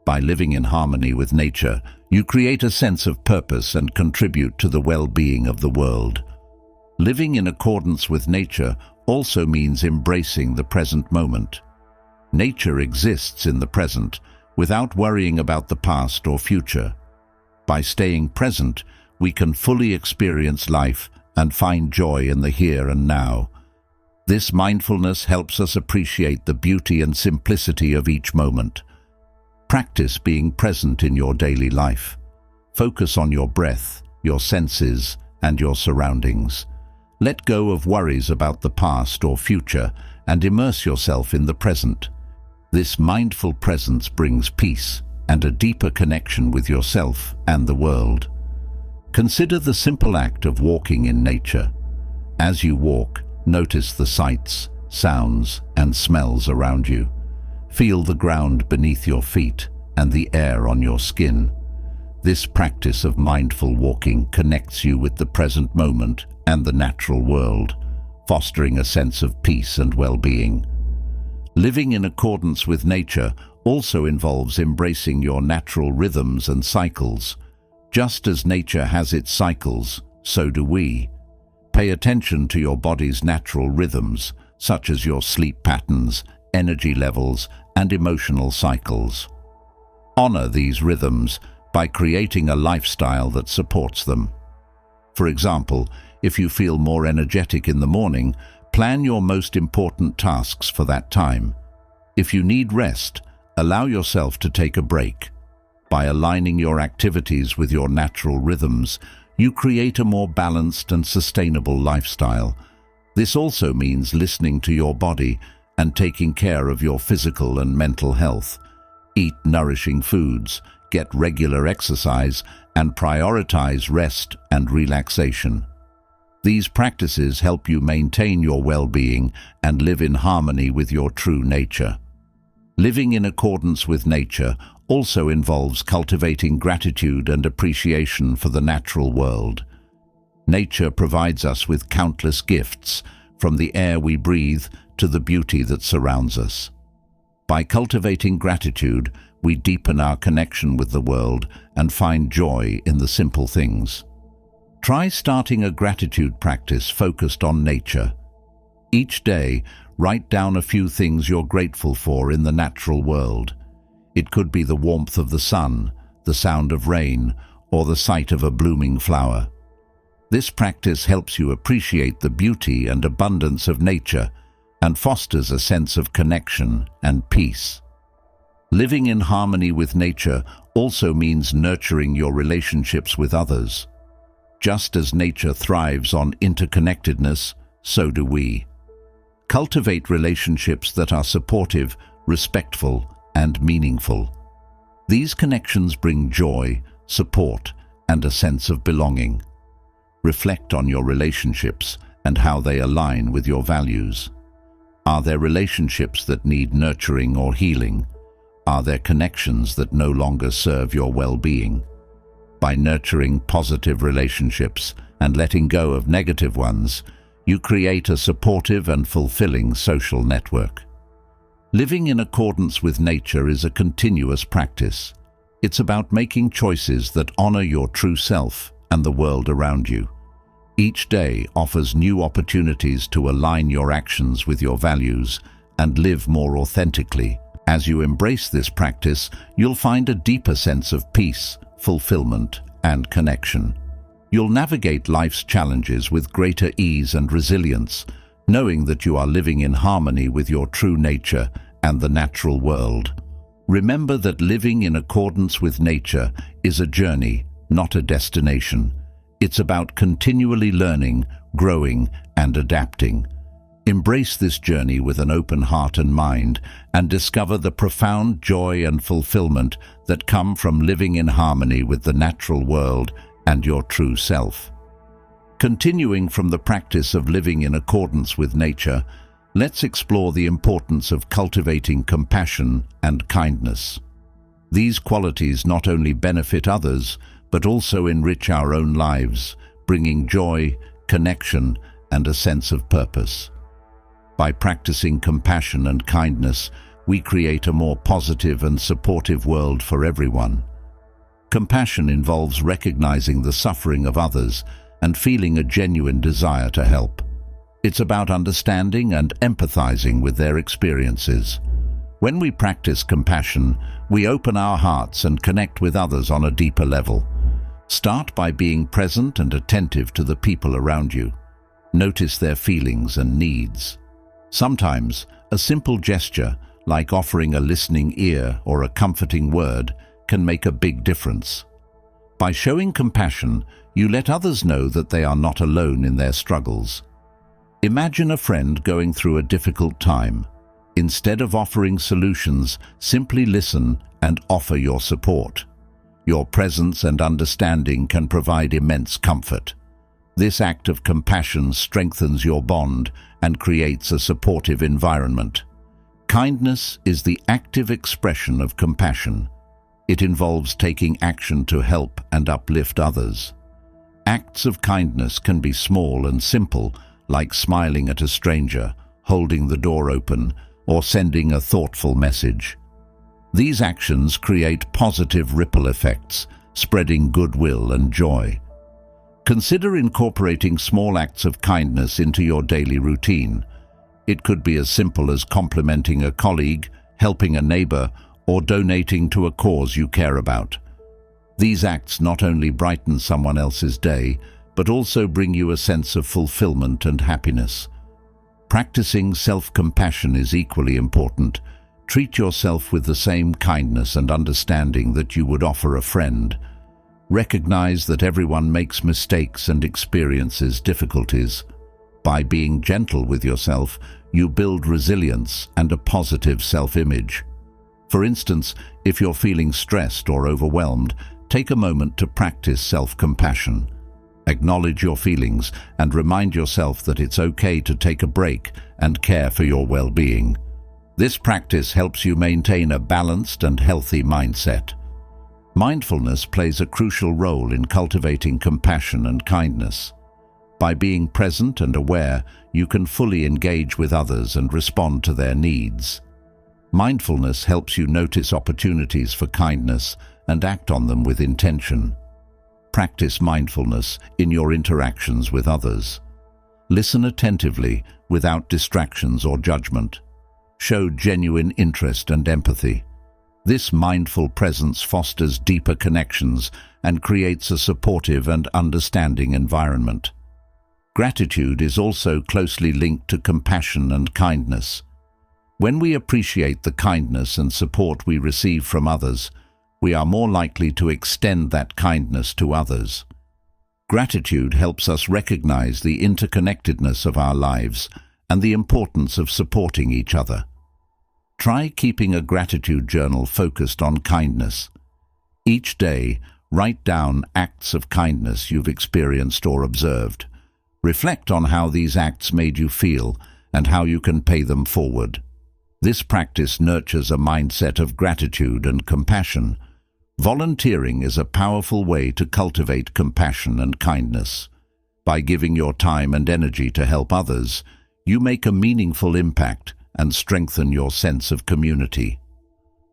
A: By living in harmony with nature, you create a sense of purpose and contribute to the well-being of the world. Living in accordance with nature also means embracing the present moment. Nature exists in the present without worrying about the past or future. By staying present, we can fully experience life and find joy in the here and now. This mindfulness helps us appreciate the beauty and simplicity of each moment. Practice being present in your daily life. Focus on your breath, your senses, and your surroundings. Let go of worries about the past or future and immerse yourself in the present. This mindful presence brings peace and a deeper connection with yourself and the world. Consider the simple act of walking in nature. As you walk, notice the sights, sounds, and smells around you. Feel the ground beneath your feet and the air on your skin. This practice of mindful walking connects you with the present moment and the natural world, fostering a sense of peace and well-being. Living in accordance with nature also involves embracing your natural rhythms and cycles. Just as nature has its cycles, so do we. Pay attention to your body's natural rhythms, such as your sleep patterns, energy levels, and emotional cycles. Honor these rhythms by creating a lifestyle that supports them. For example, if you feel more energetic in the morning, plan your most important tasks for that time. If you need rest, allow yourself to take a break. By aligning your activities with your natural rhythms, you create a more balanced and sustainable lifestyle. This also means listening to your body and taking care of your physical and mental health. Eat nourishing foods, get regular exercise, and prioritize rest and relaxation. These practices help you maintain your well-being and live in harmony with your true nature. Living in accordance with nature also involves cultivating gratitude and appreciation for the natural world. Nature provides us with countless gifts, from the air we breathe to the beauty that surrounds us. By cultivating gratitude, we deepen our connection with the world and find joy in the simple things. Try starting a gratitude practice focused on nature. Each day, write down a few things you're grateful for in the natural world. It could be the warmth of the sun, the sound of rain, or the sight of a blooming flower. This practice helps you appreciate the beauty and abundance of nature and fosters a sense of connection and peace. Living in harmony with nature also means nurturing your relationships with others. Just as nature thrives on interconnectedness, so do we. Cultivate relationships that are supportive, respectful, and meaningful. These connections bring joy, support, and a sense of belonging. Reflect on your relationships and how they align with your values. Are there relationships that need nurturing or healing? Are there connections that no longer serve your well-being? By nurturing positive relationships and letting go of negative ones, you create a supportive and fulfilling social network. Living in accordance with nature is a continuous practice. It's about making choices that honor your true self and the world around you. Each day offers new opportunities to align your actions with your values and live more authentically. As you embrace this practice, you'll find a deeper sense of peace, fulfillment, and connection. You'll navigate life's challenges with greater ease and resilience, knowing that you are living in harmony with your true nature and the natural world. Remember that living in accordance with nature is a journey, not a destination. It's about continually learning, growing, and adapting. Embrace this journey with an open heart and mind and discover the profound joy and fulfillment that come from living in harmony with the natural world and your true self. Continuing from the practice of living in accordance with nature, let's explore the importance of cultivating compassion and kindness. These qualities not only benefit others, but also enrich our own lives, bringing joy, connection, and a sense of purpose. By practicing compassion and kindness, we create a more positive and supportive world for everyone. Compassion involves recognizing the suffering of others and feeling a genuine desire to help. It's about understanding and empathizing with their experiences. When we practice compassion, we open our hearts and connect with others on a deeper level. Start by being present and attentive to the people around you. Notice their feelings and needs. Sometimes, a simple gesture, like offering a listening ear or a comforting word, can make a big difference. By showing compassion, you let others know that they are not alone in their struggles. Imagine a friend going through a difficult time. Instead of offering solutions, simply listen and offer your support. Your presence and understanding can provide immense comfort. This act of compassion strengthens your bond and creates a supportive environment. Kindness is the active expression of compassion. It involves taking action to help and uplift others. Acts of kindness can be small and simple, like smiling at a stranger, holding the door open, or sending a thoughtful message. These actions create positive ripple effects, spreading goodwill and joy. Consider incorporating small acts of kindness into your daily routine. It could be as simple as complimenting a colleague, helping a neighbor, or donating to a cause you care about. These acts not only brighten someone else's day, but also bring you a sense of fulfillment and happiness. Practicing self-compassion is equally important. Treat yourself with the same kindness and understanding that you would offer a friend. Recognize that everyone makes mistakes and experiences difficulties. By being gentle with yourself, you build resilience and a positive self-image. For instance, if you're feeling stressed or overwhelmed, take a moment to practice self-compassion. Acknowledge your feelings and remind yourself that it's okay to take a break and care for your well-being. This practice helps you maintain a balanced and healthy mindset. Mindfulness plays a crucial role in cultivating compassion and kindness. By being present and aware, you can fully engage with others and respond to their needs. Mindfulness helps you notice opportunities for kindness and act on them with intention. Practice mindfulness in your interactions with others. Listen attentively without distractions or judgment. Show genuine interest and empathy. This mindful presence fosters deeper connections and creates a supportive and understanding environment. Gratitude is also closely linked to compassion and kindness. When we appreciate the kindness and support we receive from others, we are more likely to extend that kindness to others. Gratitude helps us recognize the interconnectedness of our lives and the importance of supporting each other. Try keeping a gratitude journal focused on kindness. Each day, write down acts of kindness you've experienced or observed. Reflect on how these acts made you feel and how you can pay them forward. This practice nurtures a mindset of gratitude and compassion. Volunteering is a powerful way to cultivate compassion and kindness. By giving your time and energy to help others, you make a meaningful impact and strengthen your sense of community.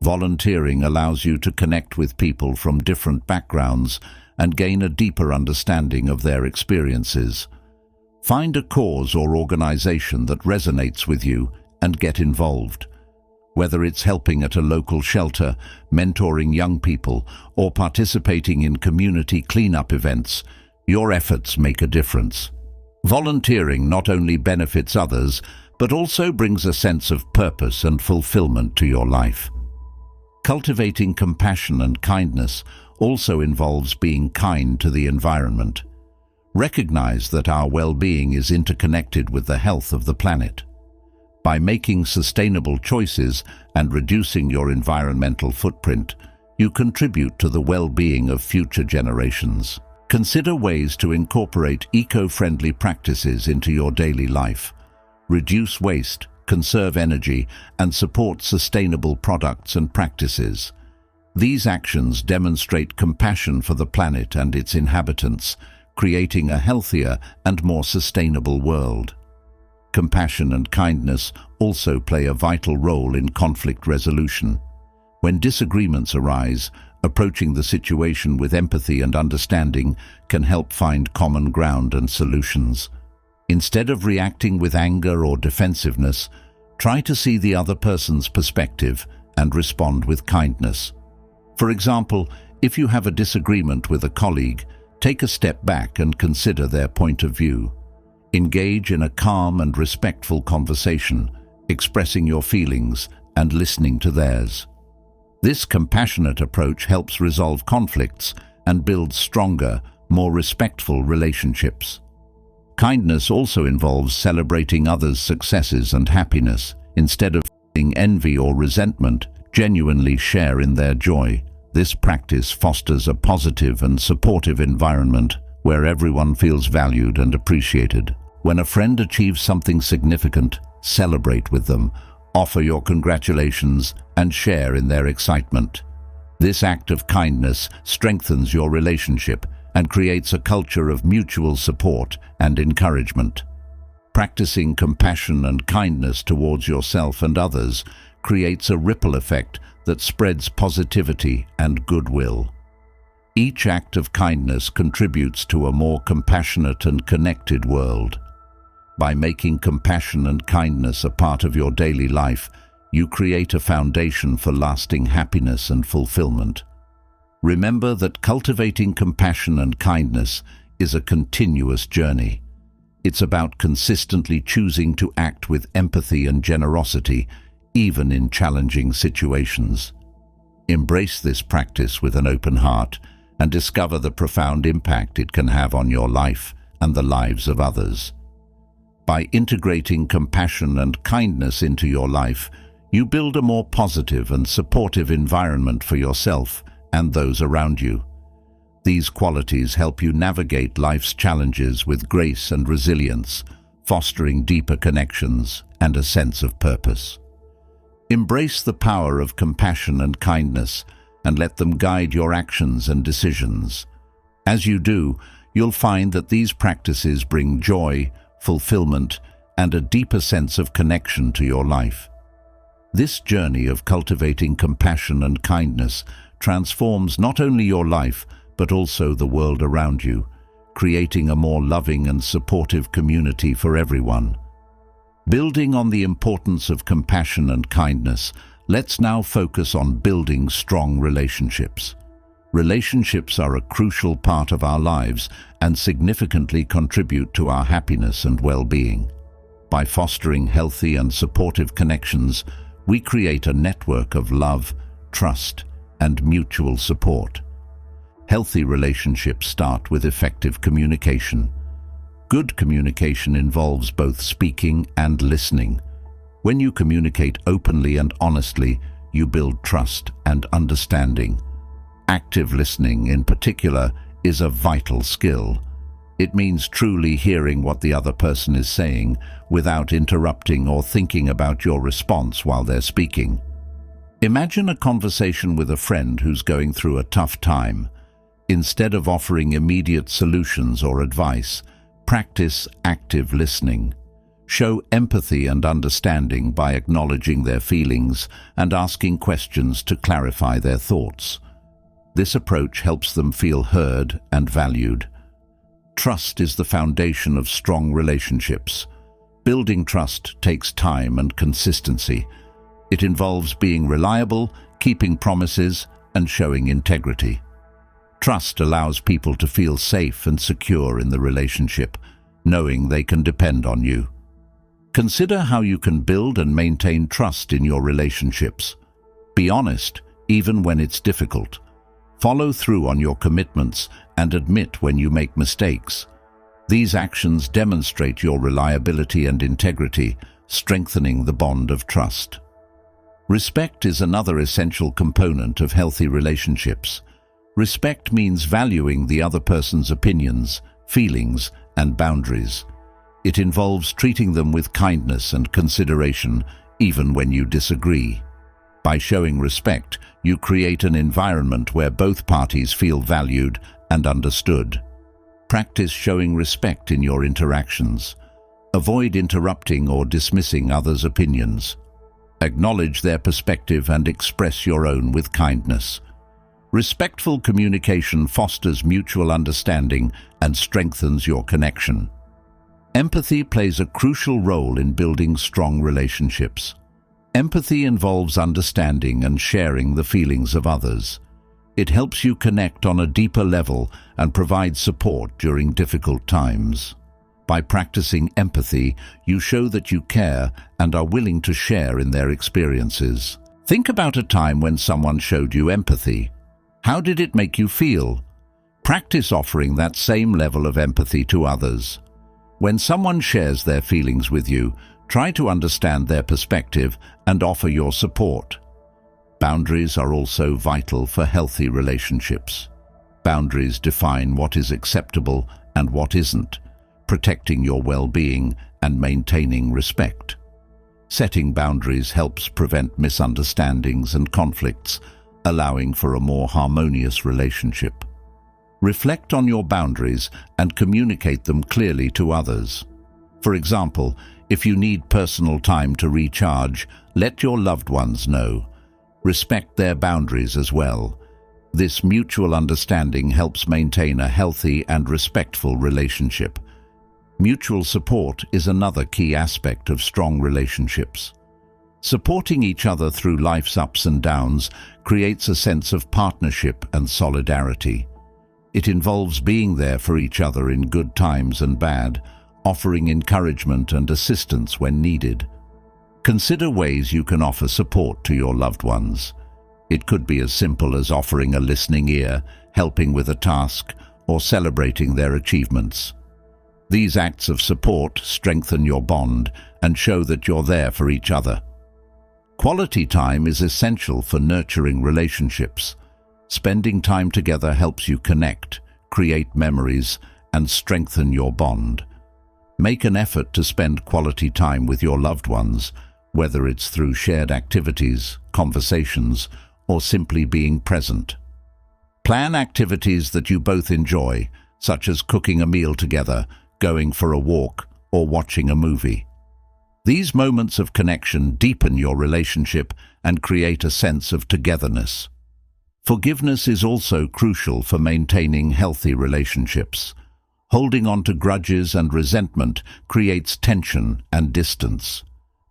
A: Volunteering allows you to connect with people from different backgrounds and gain a deeper understanding of their experiences. Find a cause or organization that resonates with you and get involved. Whether it's helping at a local shelter, mentoring young people, or participating in community cleanup events, your efforts make a difference. Volunteering not only benefits others, but also brings a sense of purpose and fulfillment to your life. Cultivating compassion and kindness also involves being kind to the environment. Recognize that our well-being is interconnected with the health of the planet. By making sustainable choices and reducing your environmental footprint, you contribute to the well-being of future generations. Consider ways to incorporate eco-friendly practices into your daily life. Reduce waste, conserve energy, and support sustainable products and practices. These actions demonstrate compassion for the planet and its inhabitants, creating a healthier and more sustainable world. compassion and kindness also play a vital role in conflict resolution. When disagreements arise, approaching the situation with empathy and understanding can help find common ground and solutions. Instead of reacting with anger or defensiveness, try to see the other person's perspective and respond with kindness. For example, if you have a disagreement with a colleague, take a step back and consider their point of view. Engage in a calm and respectful conversation, expressing your feelings and listening to theirs. This compassionate approach helps resolve conflicts and builds stronger, more respectful relationships. Kindness also involves celebrating others' successes and happiness. Instead of feeling envy or resentment, genuinely share in their joy. This practice fosters a positive and supportive environment where everyone feels valued and appreciated. When a friend achieves something significant, celebrate with them, offer your congratulations, and share in their excitement. This act of kindness strengthens your relationship and creates a culture of mutual support and encouragement. Practicing compassion and kindness towards yourself and others creates a ripple effect that spreads positivity and goodwill. Each act of kindness contributes to a more compassionate and connected world. By making compassion and kindness a part of your daily life, you create a foundation for lasting happiness and fulfillment. Remember that cultivating compassion and kindness is a continuous journey. It's about consistently choosing to act with empathy and generosity, even in challenging situations. Embrace this practice with an open heart and discover the profound impact it can have on your life and the lives of others. By integrating compassion and kindness into your life, you build a more positive and supportive environment for yourself and those around you. These qualities help you navigate life's challenges with grace and resilience, fostering deeper connections and a sense of purpose. Embrace the power of compassion and kindness and let them guide your actions and decisions. As you do, you'll find that these practices bring joy, fulfillment, and a deeper sense of connection to your life. This journey of cultivating compassion and kindness transforms not only your life, but also the world around you, creating a more loving and supportive community for everyone. Building on the importance of compassion and kindness, let's now focus on building strong relationships. Relationships are a crucial part of our lives and significantly contribute to our happiness and well-being. By fostering healthy and supportive connections, we create a network of love, trust, and mutual support. Healthy relationships start with effective communication. Good communication involves both speaking and listening. When you communicate openly and honestly, you build trust and understanding. Active listening, in particular, is a vital skill. It means truly hearing what the other person is saying without interrupting or thinking about your response while they're speaking. Imagine a conversation with a friend who's going through a tough time. Instead of offering immediate solutions or advice, practice active listening. Show empathy and understanding by acknowledging their feelings and asking questions to clarify their thoughts. This approach helps them feel heard and valued. Trust is the foundation of strong relationships. Building trust takes time and consistency. It involves being reliable, keeping promises, and showing integrity. Trust allows people to feel safe and secure in the relationship, knowing they can depend on you. Consider how you can build and maintain trust in your relationships. Be honest, even when it's difficult. Follow through on your commitments and admit when you make mistakes. These actions demonstrate your reliability and integrity, strengthening the bond of trust. Respect is another essential component of healthy relationships. Respect means valuing the other person's opinions, feelings, and boundaries. It involves treating them with kindness and consideration, even when you disagree. By showing respect, you create an environment where both parties feel valued and understood. Practice showing respect in your interactions. Avoid interrupting or dismissing others' opinions. Acknowledge their perspective and express your own with kindness. Respectful communication fosters mutual understanding and strengthens your connection. Empathy plays a crucial role in building strong relationships. Empathy involves understanding and sharing the feelings of others. It helps you connect on a deeper level and provide support during difficult times. By practicing empathy, you show that you care and are willing to share in their experiences. Think about a time when someone showed you empathy. How did it make you feel? Practice offering that same level of empathy to others. When someone shares their feelings with you, try to understand their perspective and offer your support. Boundaries are also vital for healthy relationships. Boundaries define what is acceptable and what isn't, protecting your well-being and maintaining respect. Setting boundaries helps prevent misunderstandings and conflicts, allowing for a more harmonious relationship. Reflect on your boundaries and communicate them clearly to others. For example, if you need personal time to recharge, let your loved ones know. Respect their boundaries as well. This mutual understanding helps maintain a healthy and respectful relationship. Mutual support is another key aspect of strong relationships. Supporting each other through life's ups and downs creates a sense of partnership and solidarity. It involves being there for each other in good times and bad, offering encouragement and assistance when needed. Consider ways you can offer support to your loved ones. It could be as simple as offering a listening ear, helping with a task, or celebrating their achievements. These acts of support strengthen your bond and show that you're there for each other. Quality time is essential for nurturing relationships. Spending time together helps you connect, create memories, and strengthen your bond. Make an effort to spend quality time with your loved ones, whether it's through shared activities, conversations, or simply being present. Plan activities that you both enjoy, such as cooking a meal together, going for a walk, or watching a movie. These moments of connection deepen your relationship and create a sense of togetherness. Forgiveness is also crucial for maintaining healthy relationships. Holding on to grudges and resentment creates tension and distance.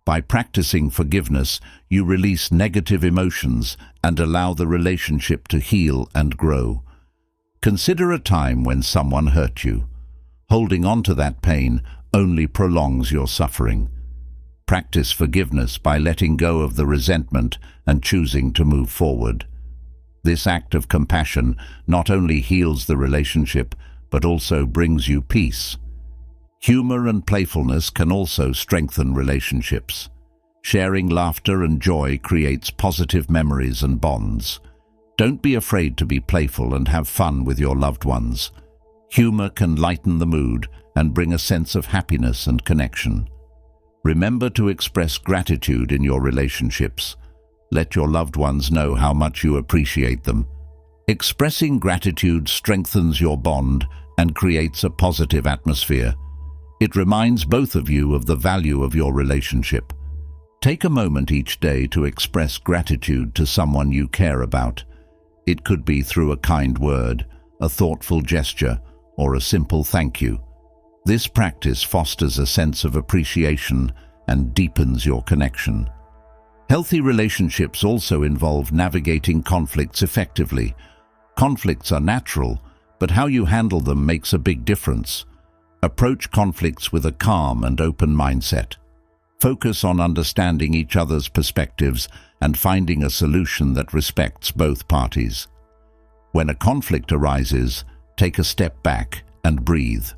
A: By practicing forgiveness, you release negative emotions and allow the relationship to heal and grow. Consider a time when someone hurt you. Holding on to that pain only prolongs your suffering. Practice forgiveness by letting go of the resentment and choosing to move forward. This act of compassion not only heals the relationship, but also brings you peace. Humor and playfulness can also strengthen relationships. Sharing laughter and joy creates positive memories and bonds. Don't be afraid to be playful and have fun with your loved ones. Humor can lighten the mood and bring a sense of happiness and connection. Remember to express gratitude in your relationships. Let your loved ones know how much you appreciate them. Expressing gratitude strengthens your bond and creates a positive atmosphere. It reminds both of you of the value of your relationship. Take a moment each day to express gratitude to someone you care about. It could be through a kind word, a thoughtful gesture, or a simple thank you. This practice fosters a sense of appreciation and deepens your connection. Healthy relationships also involve navigating conflicts effectively. Conflicts are natural, but how you handle them makes a big difference. Approach conflicts with a calm and open mindset. Focus on understanding each other's perspectives and finding a solution that respects both parties. When a conflict arises, take a step back and breathe.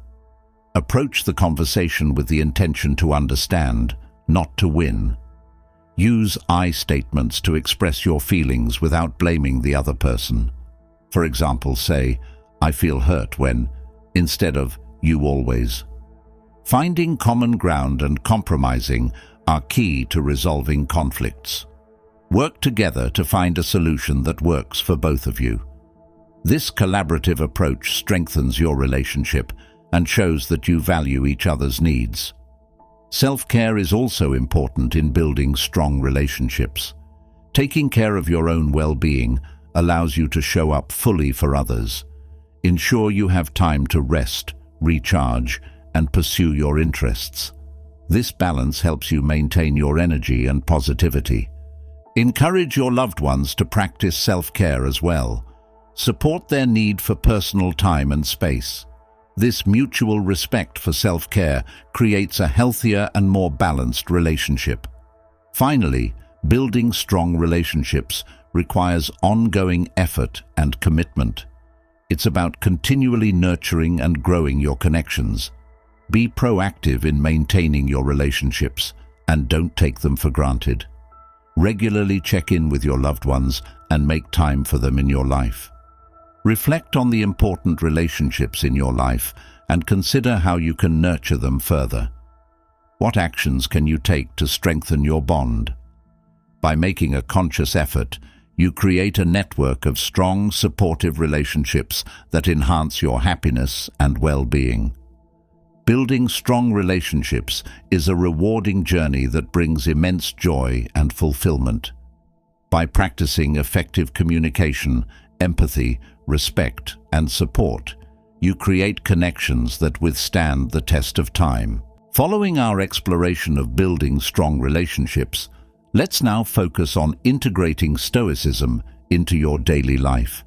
A: Approach the conversation with the intention to understand, not to win. Use I statements to express your feelings without blaming the other person. For example, say, "I feel hurt when," instead of "you always." Finding common ground and compromising are key to resolving conflicts. Work together to find a solution that works for both of you. This collaborative approach strengthens your relationship and shows that you value each other's needs. Self-care is also important in building strong relationships. Taking care of your own well-being allows you to show up fully for others. Ensure you have time to rest, recharge, and pursue your interests. This balance helps you maintain your energy and positivity. Encourage your loved ones to practice self-care as well. Support their need for personal time and space. This mutual respect for self-care creates a healthier and more balanced relationship. Finally, building strong relationships requires ongoing effort and commitment. It's about continually nurturing and growing your connections. Be proactive in maintaining your relationships and don't take them for granted. Regularly check in with your loved ones and make time for them in your life. Reflect on the important relationships in your life and consider how you can nurture them further. What actions can you take to strengthen your bond? By making a conscious effort, you create a network of strong, supportive relationships that enhance your happiness and well-being. Building strong relationships is a rewarding journey that brings immense joy and fulfillment. By practicing effective communication, empathy, respect, and support, you create connections that withstand the test of time. Following our exploration of building strong relationships, let's now focus on integrating Stoicism into your daily life.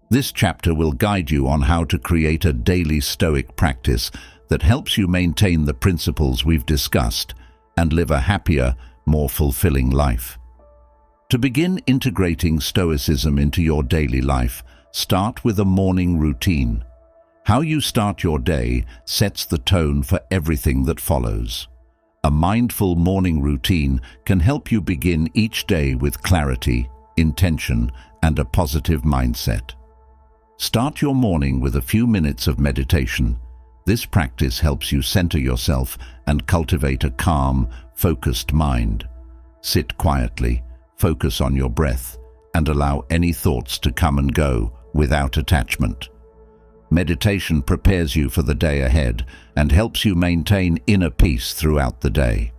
A: This chapter will guide you on how to create a daily Stoic practice that helps you maintain the principles we've discussed and live a happier, more fulfilling life. To begin integrating Stoicism into your daily life, start with a morning routine. How you start your day sets the tone for everything that follows. A mindful morning routine can help you begin each day with clarity, intention, and a positive mindset. Start your morning with a few minutes of meditation. This practice helps you center yourself and cultivate a calm, focused mind. Sit quietly, focus on your breath, and allow any thoughts to come and go without attachment. Meditation prepares you for the day ahead and helps you maintain inner peace throughout the day.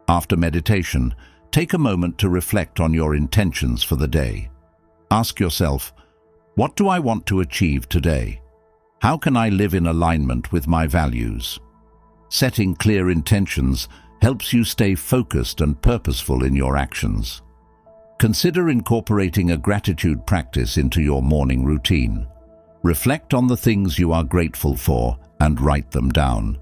A: After meditation, take a moment to reflect on your intentions for the day. Ask yourself, what do I want to achieve today? How can I live in alignment with my values? Setting clear intentions helps you stay focused and purposeful in your actions. Consider incorporating a gratitude practice into your morning routine. Reflect on the things you are grateful for and write them down.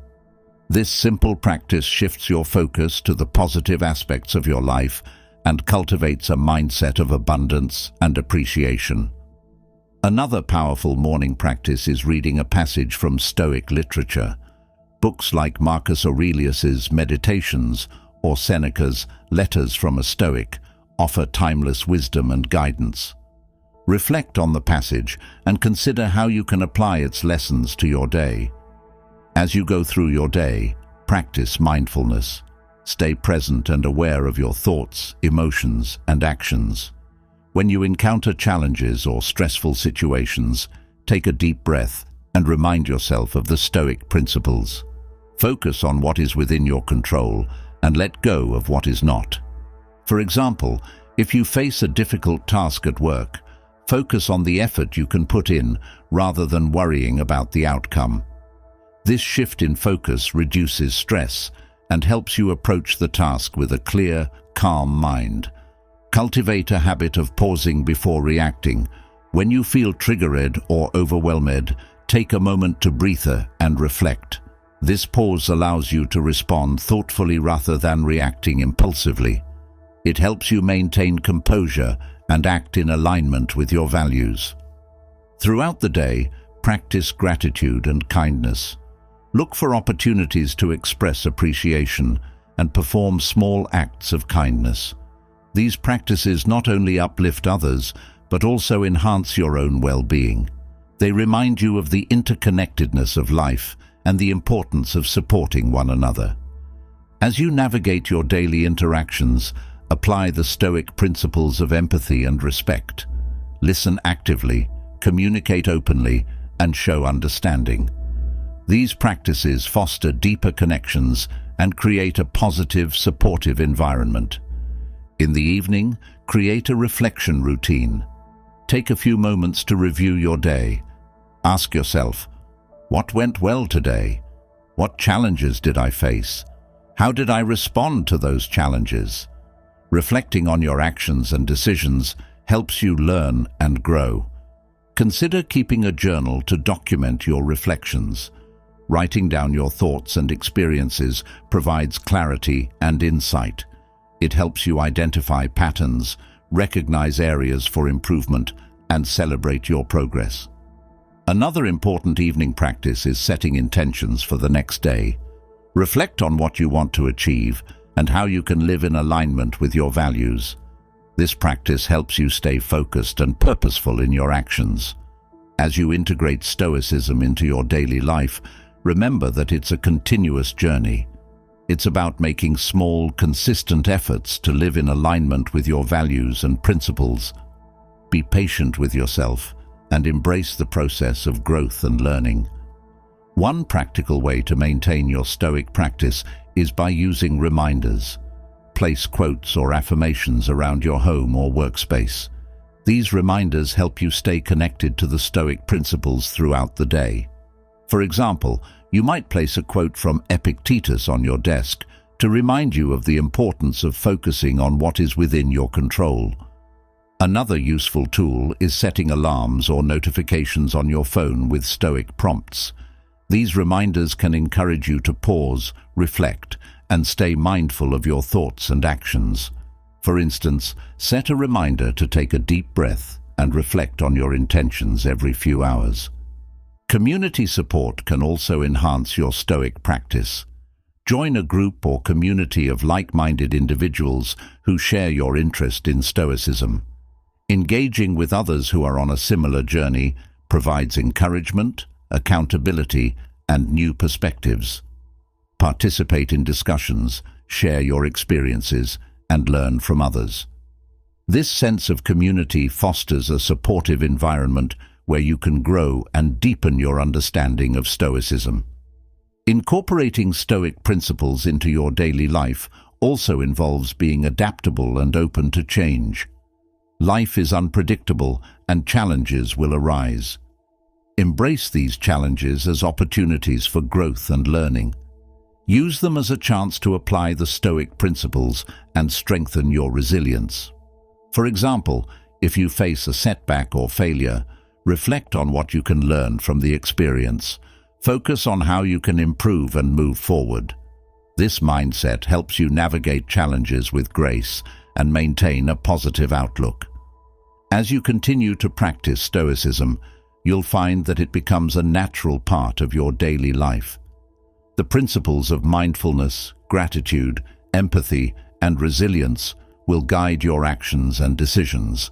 A: This simple practice shifts your focus to the positive aspects of your life and cultivates a mindset of abundance and appreciation. Another powerful morning practice is reading a passage from Stoic literature. Books like Marcus Aurelius's Meditations or Seneca's Letters from a Stoic offer timeless wisdom and guidance. Reflect on the passage and consider how you can apply its lessons to your day. As you go through your day, practice mindfulness. Stay present and aware of your thoughts, emotions, and actions. When you encounter challenges or stressful situations, take a deep breath and remind yourself of the Stoic principles. Focus on what is within your control and let go of what is not. For example, if you face a difficult task at work, focus on the effort you can put in rather than worrying about the outcome. This shift in focus reduces stress and helps you approach the task with a clear, calm mind. Cultivate a habit of pausing before reacting. When you feel triggered or overwhelmed, take a moment to breathe and reflect. This pause allows you to respond thoughtfully rather than reacting impulsively. It helps you maintain composure and act in alignment with your values. Throughout the day, practice gratitude and kindness. Look for opportunities to express appreciation and perform small acts of kindness. These practices not only uplift others, but also enhance your own well-being. They remind you of the interconnectedness of life and the importance of supporting one another. As you navigate your daily interactions, apply the Stoic principles of empathy and respect. Listen actively, communicate openly, and show understanding. These practices foster deeper connections and create a positive, supportive environment. In the evening, create a reflection routine. Take a few moments to review your day. Ask yourself, what went well today? What challenges did I face? How did I respond to those challenges? Reflecting on your actions and decisions helps you learn and grow. Consider keeping a journal to document your reflections. Writing down your thoughts and experiences provides clarity and insight. It helps you identify patterns, recognize areas for improvement, and celebrate your progress. Another important evening practice is setting intentions for the next day. Reflect on what you want to achieve and how you can live in alignment with your values. This practice helps you stay focused and purposeful in your actions. As you integrate Stoicism into your daily life, remember that it's a continuous journey. It's about making small, consistent efforts to live in alignment with your values and principles. Be patient with yourself and embrace the process of growth and learning. One practical way to maintain your Stoic practice is by using reminders. Place quotes or affirmations around your home or workspace. These reminders help you stay connected to the Stoic principles throughout the day. For example, you might place a quote from Epictetus on your desk to remind you of the importance of focusing on what is within your control. Another useful tool is setting alarms or notifications on your phone with Stoic prompts. These reminders can encourage you to pause, reflect, and stay mindful of your thoughts and actions. For instance, set a reminder to take a deep breath and reflect on your intentions every few hours. Community support can also enhance your Stoic practice. Join a group or community of like-minded individuals who share your interest in Stoicism. Engaging with others who are on a similar journey provides encouragement, accountability, and new perspectives. Participate in discussions, share your experiences, and learn from others. This sense of community fosters a supportive environment where you can grow and deepen your understanding of Stoicism. Incorporating Stoic principles into your daily life also involves being adaptable and open to change. Life is unpredictable and challenges will arise. Embrace these challenges as opportunities for growth and learning. Use them as a chance to apply the Stoic principles and strengthen your resilience. For example, if you face a setback or failure, reflect on what you can learn from the experience. Focus on how you can improve and move forward. This mindset helps you navigate challenges with grace and maintain a positive outlook. As you continue to practice Stoicism, you'll find that it becomes a natural part of your daily life. The principles of mindfulness, gratitude, empathy, and resilience will guide your actions and decisions.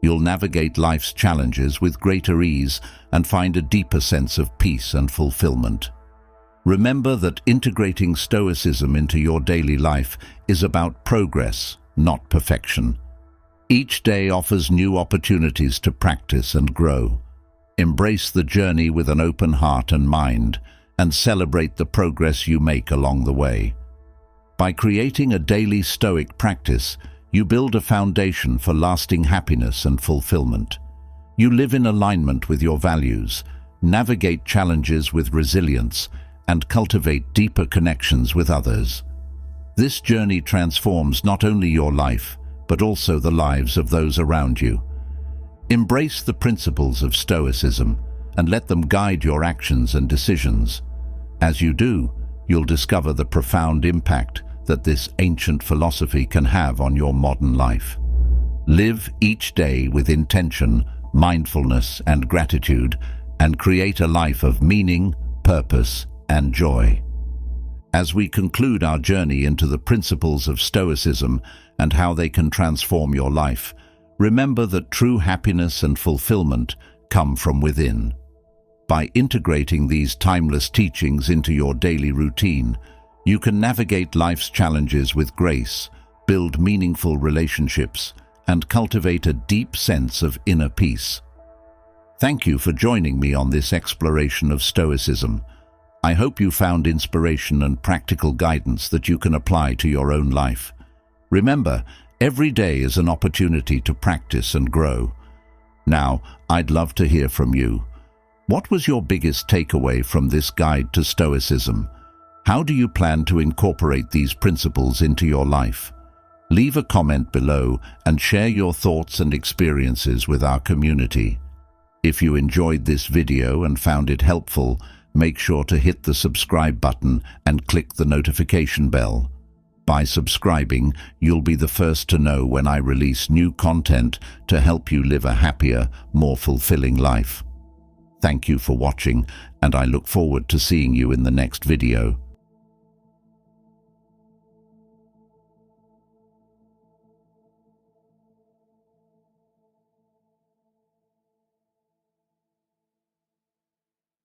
A: You'll navigate life's challenges with greater ease and find a deeper sense of peace and fulfillment. Remember that integrating Stoicism into your daily life is about progress, not perfection. Each day offers new opportunities to practice and grow. Embrace the journey with an open heart and mind, and celebrate the progress you make along the way. By creating a daily Stoic practice, you build a foundation for lasting happiness and fulfillment. You live in alignment with your values, navigate challenges with resilience, and cultivate deeper connections with others. This journey transforms not only your life, but also the lives of those around you. Embrace the principles of Stoicism and let them guide your actions and decisions. As you do, you'll discover the profound impact that this ancient philosophy can have on your modern life. Live each day with intention, mindfulness, and gratitude, and create a life of meaning, purpose, and joy. As we conclude our journey into the principles of Stoicism and how they can transform your life, remember that true happiness and fulfillment come from within. By integrating these timeless teachings into your daily routine, you can navigate life's challenges with grace, build meaningful relationships, and cultivate a deep sense of inner peace. Thank you for joining me on this exploration of Stoicism. I hope you found inspiration and practical guidance that you can apply to your own life. Remember, every day is an opportunity to practice and grow. Now, I'd love to hear from you. What was your biggest takeaway from this guide to Stoicism? How do you plan to incorporate these principles into your life? Leave a comment below and share your thoughts and experiences with our community. If you enjoyed this video and found it helpful, make sure to hit the subscribe button and click the notification bell. By subscribing, you'll be the first to know when I release new content to help you live a happier, more fulfilling life. Thank you for watching, and I look forward to seeing you in the next video.